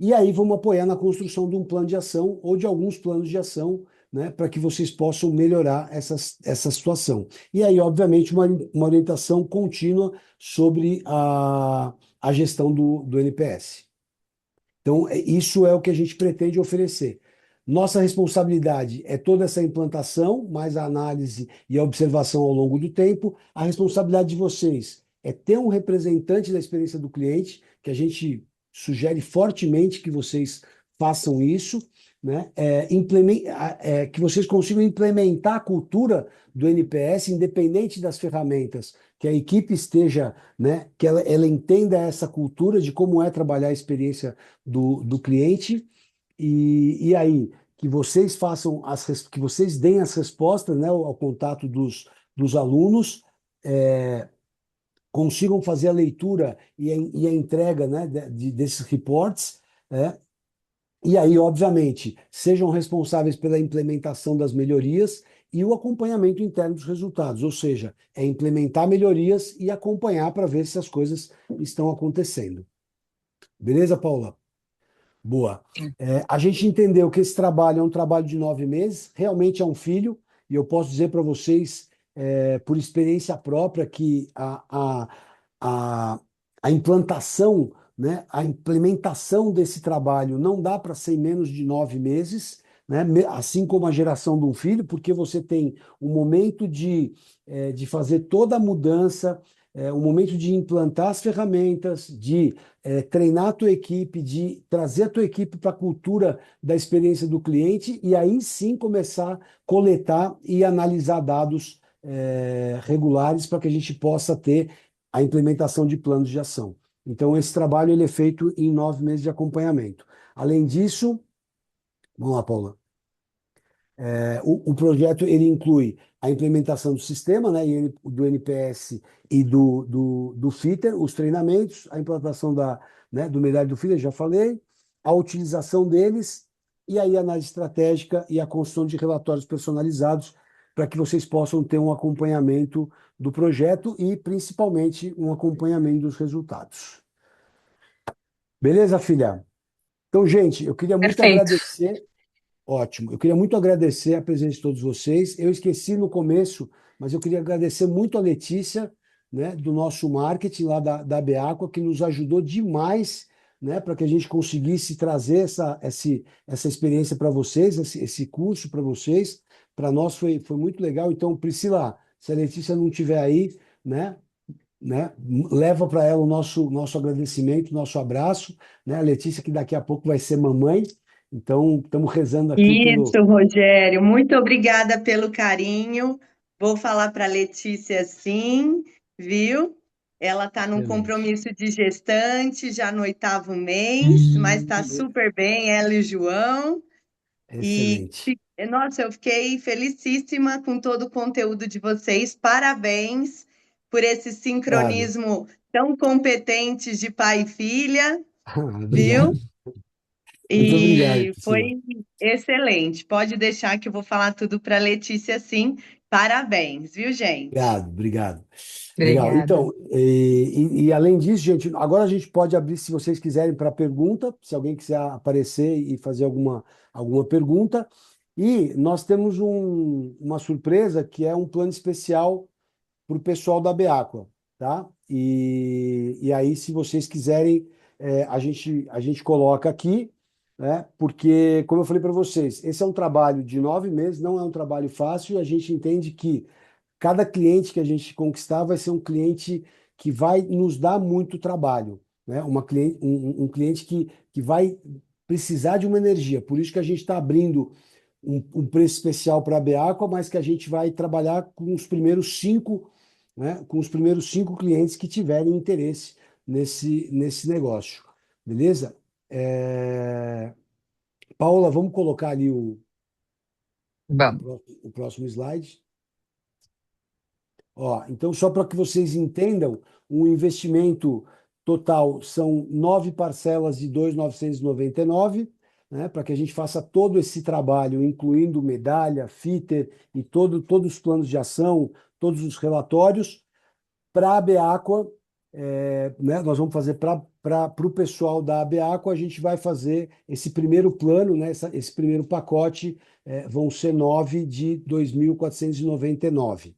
A: E aí vamos apoiar na construção de um plano de ação ou de alguns planos de ação, né, para que vocês possam melhorar essa situação. E aí, obviamente, uma orientação contínua sobre a gestão do NPS. Então, isso é o que a gente pretende oferecer. Nossa responsabilidade é toda essa implantação, mais a análise e a observação ao longo do tempo. A responsabilidade de vocês é ter um representante da experiência do cliente, que a gente sugere fortemente que vocês façam isso, né? Que vocês consigam implementar a cultura do NPS, independente das ferramentas, que a equipe esteja, né, que ela entenda essa cultura de como é trabalhar a experiência do cliente, e aí que vocês que vocês deem as respostas, né, ao contato dos alunos, consigam fazer a leitura e a entrega, né, desses reports, né, e aí, obviamente, sejam responsáveis pela implementação das melhorias e o acompanhamento interno dos resultados, ou seja, é implementar melhorias e acompanhar para ver se as coisas estão acontecendo. Beleza, Paula? Boa. A gente entendeu que esse trabalho é um trabalho de 9 meses, realmente é um filho, e eu posso dizer para vocês, por experiência própria, que a, a implantação, né, a implementação desse trabalho não dá para ser em menos de 9 meses, né, assim como a geração de um filho, porque você tem um momento de fazer toda a mudança, um momento de implantar as ferramentas, de treinar a tua equipe, de trazer a tua equipe para a cultura da experiência do cliente e aí sim começar a coletar e analisar dados regulares para que a gente possa ter a implementação de planos de ação. Então, esse trabalho ele é feito em 9 meses de acompanhamento. Além disso, vamos lá, Paula. O projeto ele inclui a implementação do sistema, né, do NPS e do Fitter, os treinamentos, a implantação do Medalha do Fitter, já falei, a utilização deles e aí a análise estratégica e a construção de relatórios personalizados para que vocês possam ter um acompanhamento do projeto e principalmente um acompanhamento dos resultados. Beleza, filha? Então, gente, eu queria muito
B: Perfeito.
A: agradecer. Ótimo. Eu queria muito agradecer a presença de todos vocês. Eu esqueci no começo, mas eu queria agradecer muito a Letícia, né, do nosso marketing lá da Beaqua, que nos ajudou demais, né, para que a gente conseguisse trazer essa experiência para vocês, esse curso para vocês. Para nós foi muito legal. Então, Priscila, se a Letícia não estiver aí, né, leva para ela o nosso agradecimento, nosso abraço, né? A Letícia, que daqui a pouco vai ser mamãe. Então, estamos rezando aqui pelo.
D: Isso, Rogério. Muito obrigada pelo carinho. Vou falar para a Letícia sim, viu? Ela está num
A: Excelente.
D: compromisso de gestante, já no 8º mês, mas está
A: E-
D: super bem, ela e o João. E,
A: Excelente.
D: nossa, eu fiquei felicíssima com todo o conteúdo de vocês. Parabéns por esse
A: Obrigado.
D: sincronismo tão competente de pai e filha, viu?
A: Obrigado. Muito obrigado,
D: E
A: Priscila.
D: foi excelente. Pode deixar que eu vou falar tudo para Letícia, sim. Parabéns, viu, gente?
A: Obrigado, obrigado. Legal.
B: Obrigada.
A: Então, além disso, gente, agora a gente pode abrir, se vocês quiserem, para pergunta, se alguém quiser aparecer e fazer alguma pergunta. E nós temos uma surpresa que é um plano especial para o pessoal da Beaqua, tá? E aí, se vocês quiserem a gente coloca aqui, né? Porque, como eu falei para vocês, esse é um trabalho de 9 meses, não é um trabalho fácil, e a gente entende que cada cliente que a gente conquistar vai ser um cliente que vai nos dar muito trabalho, né? Um cliente que vai precisar de uma energia. Por isso que a gente está abrindo um preço especial para a Beaqua, mas que a gente vai trabalhar com os primeiros 5, né? Com os primeiros 5 clientes que tiverem interesse nesse negócio. Beleza? Paula, vamos colocar ali
B: Vamos.
A: o próximo slide. Ó, então, só para que vocês entendam, o investimento total são 9 parcelas de 2.999, né, para que a gente faça todo esse trabalho, incluindo medalha, fitter e todos os planos de ação, todos os relatórios. Para a Beaqua, né, nós vamos fazer para o pessoal da Beaqua, a gente vai fazer esse primeiro plano, né, esse primeiro pacote, vão ser 9 de 2.499.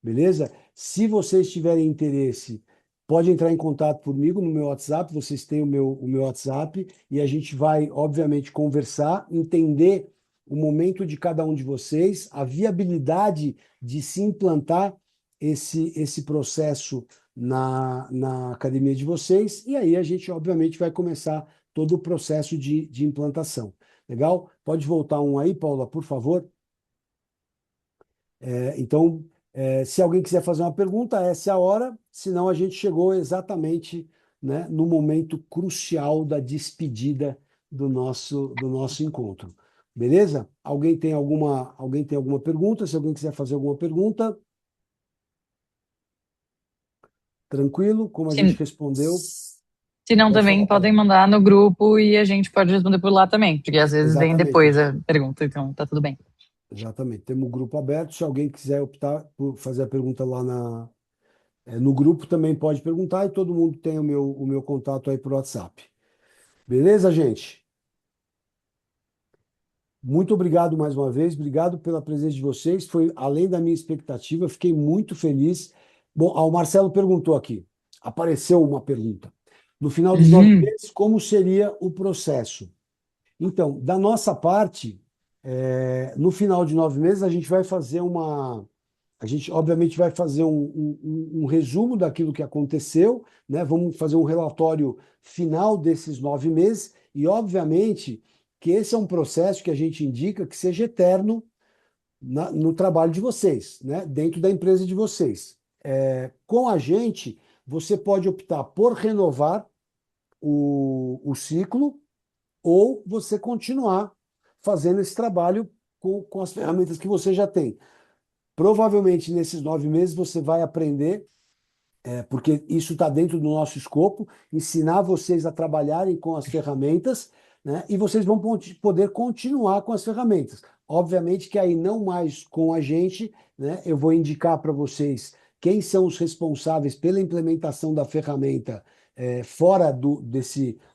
A: Beleza? Se vocês tiverem interesse, pode entrar em contato comigo no meu WhatsApp, vocês têm o meu WhatsApp, e a gente vai, obviamente, conversar, entender o momento de cada um de vocês, a viabilidade de se implantar esse processo na academia de vocês, e aí a gente, obviamente, vai começar todo o processo de implantação. Legal? Pode voltar um aí, Paula, por favor? Então, se alguém quiser fazer uma pergunta, essa é a hora, senão a gente chegou exatamente, né, no momento crucial da despedida do nosso encontro. Beleza? Alguém tem alguma pergunta? Se alguém quiser fazer alguma pergunta, tranquilo, como a gente
B: Se,
A: respondeu,
B: se não,
A: pode
B: também
A: falar,
B: podem
A: Paula.
B: mandar no grupo e a gente pode responder por lá também, porque às vezes vem
A: Exatamente.
B: depois a pergunta, então tá tudo bem.
A: Exatamente. Temos o grupo aberto. Se alguém quiser optar por fazer a pergunta lá no grupo, também pode perguntar e todo mundo tem o meu contato aí por WhatsApp. Beleza, gente? Muito obrigado mais uma vez, obrigado pela presença de vocês. Foi além da minha expectativa, fiquei muito feliz. Bom, o Marcelo perguntou aqui, apareceu uma pergunta. No final dos 9 meses, como seria o processo? Então, da nossa parte, no final de 9 meses, a gente vai fazer a gente, obviamente, vai fazer um resumo daquilo que aconteceu, né? Vamos fazer um relatório final desses 9 meses e, obviamente, que esse é um processo que a gente indica que seja eterno no trabalho de vocês, né? Dentro da empresa de vocês. Com a gente, você pode optar por renovar o ciclo ou você continuar fazendo esse trabalho com as ferramentas que você já tem. Provavelmente nesses 9 meses você vai aprender, porque isso está dentro do nosso escopo, ensinar vocês a trabalharem com as ferramentas, né? E vocês vão poder continuar com as ferramentas. Obviamente que aí não mais com a gente, né? Eu vou indicar para vocês quem são os responsáveis pela implementação da ferramenta fora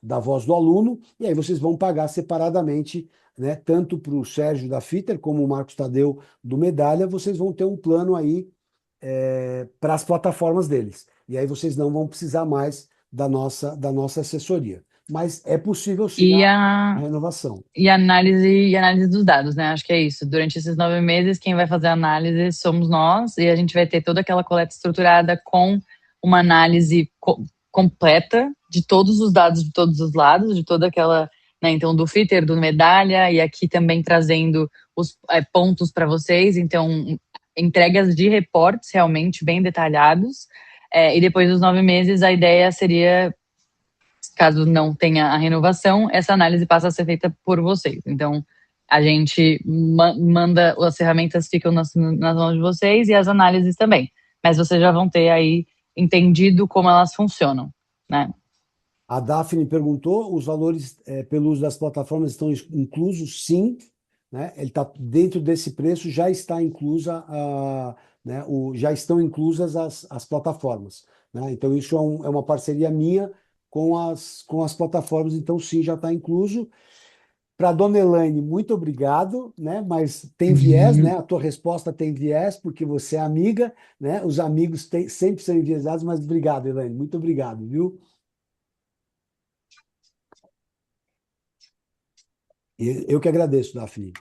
A: da voz do aluno, e aí vocês vão pagar separadamente, né? Tanto para o Sérgio da Fitter como o Marcos Tadeu do Medalha, vocês vão ter um plano aí para as plataformas deles. E aí vocês não vão precisar mais da nossa assessoria. Mas é possível sim
B: E
A: a
B: a,
A: renovação.
B: e análise dos dados, né? Acho que é isso. Durante esses 9 meses, quem vai fazer a análise somos nós, e a gente vai ter toda aquela coleta estruturada com uma análise completa de todos os dados de todos os lados, de toda aquela, né? Então, do Fitter, do Medalha, e aqui também trazendo os pontos para vocês. Então, entregas de reportes realmente bem detalhados. E depois dos 9 meses, a ideia seria, caso não tenha a renovação, essa análise passa a ser feita por vocês. Então, a gente manda, as ferramentas ficam nas mãos de vocês e as análises também. Mas vocês já vão ter aí entendido como elas funcionam, né?
A: A Daphne perguntou, os valores pelo uso das plataformas estão inclusos? Sim, né? Ele tá dentro desse preço, já está inclusa né, já estão inclusas as plataformas, né? Então isso é uma parceria minha com as plataformas, então sim, já está incluso. Para a dona Elaine, muito obrigado, né? Mas tem viés, né? A tua resposta tem viés, porque você é amiga, né? Os amigos sempre são enviesados, mas obrigado, Elaine, muito obrigado, viu? Eu que agradeço, Daphne.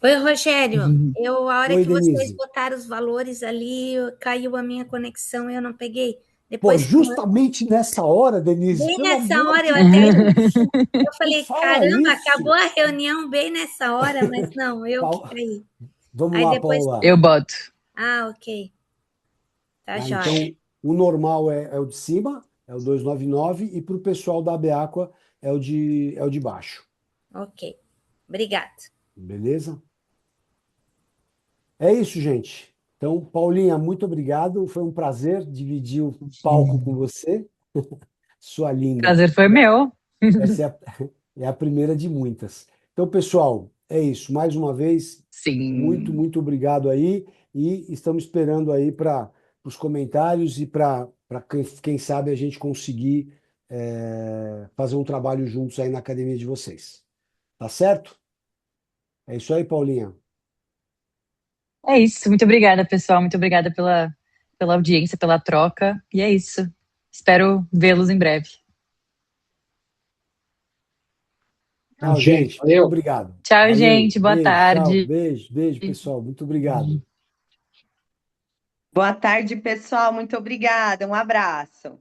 E: Oi, Rogério. A hora
A: Oi,
E: que vocês
A: Denise.
E: botaram os valores ali, caiu a minha conexão e eu não peguei.
A: Pô,
E: Depois,
A: justamente nessa hora, Denise,
E: bem
A: pelo
E: nessa
A: amor
E: hora, eu
A: de
E: até
A: Deus,
E: eu
A: não
E: falei,
A: fala
E: caramba, acabou
A: isso.
E: a reunião bem nessa hora, mas não, eu que
A: Pau-
E: caí.
A: Vamos
E: Aí
A: lá,
E: depois,
A: Paula.
B: Eu boto.
E: ok, tá
A: Tá?
E: jóia.
A: Então, o normal é o de cima, é o 299, e para o pessoal da Beaqua é o de baixo.
E: Ok, obrigada.
A: Beleza? É isso, gente. Então, Paulinha, muito obrigado. Foi um prazer dividir o palco com você. Sua linda.
B: Prazer foi meu.
A: Essa é a primeira de muitas. Então, pessoal, é isso. Mais uma vez, muito,
B: Sim.
A: muito obrigado aí. E estamos esperando aí para os comentários e para quem sabe a gente conseguir fazer um trabalho juntos aí na academia de vocês. Tá certo? É isso aí, Paulinha.
B: É isso. Muito obrigada, pessoal. Muito obrigada pela audiência, pela troca. E é isso. Espero vê-los em breve.
A: Tchau,
F: Gente,
A: gente. Muito
F: valeu.
A: obrigado.
B: Tchau,
A: Valeu.
B: gente. Boa
A: Beijo, tchau.
B: tarde.
A: Beijo, beijo, pessoal. Muito obrigado.
D: Boa tarde, pessoal. Muito obrigada. Um abraço.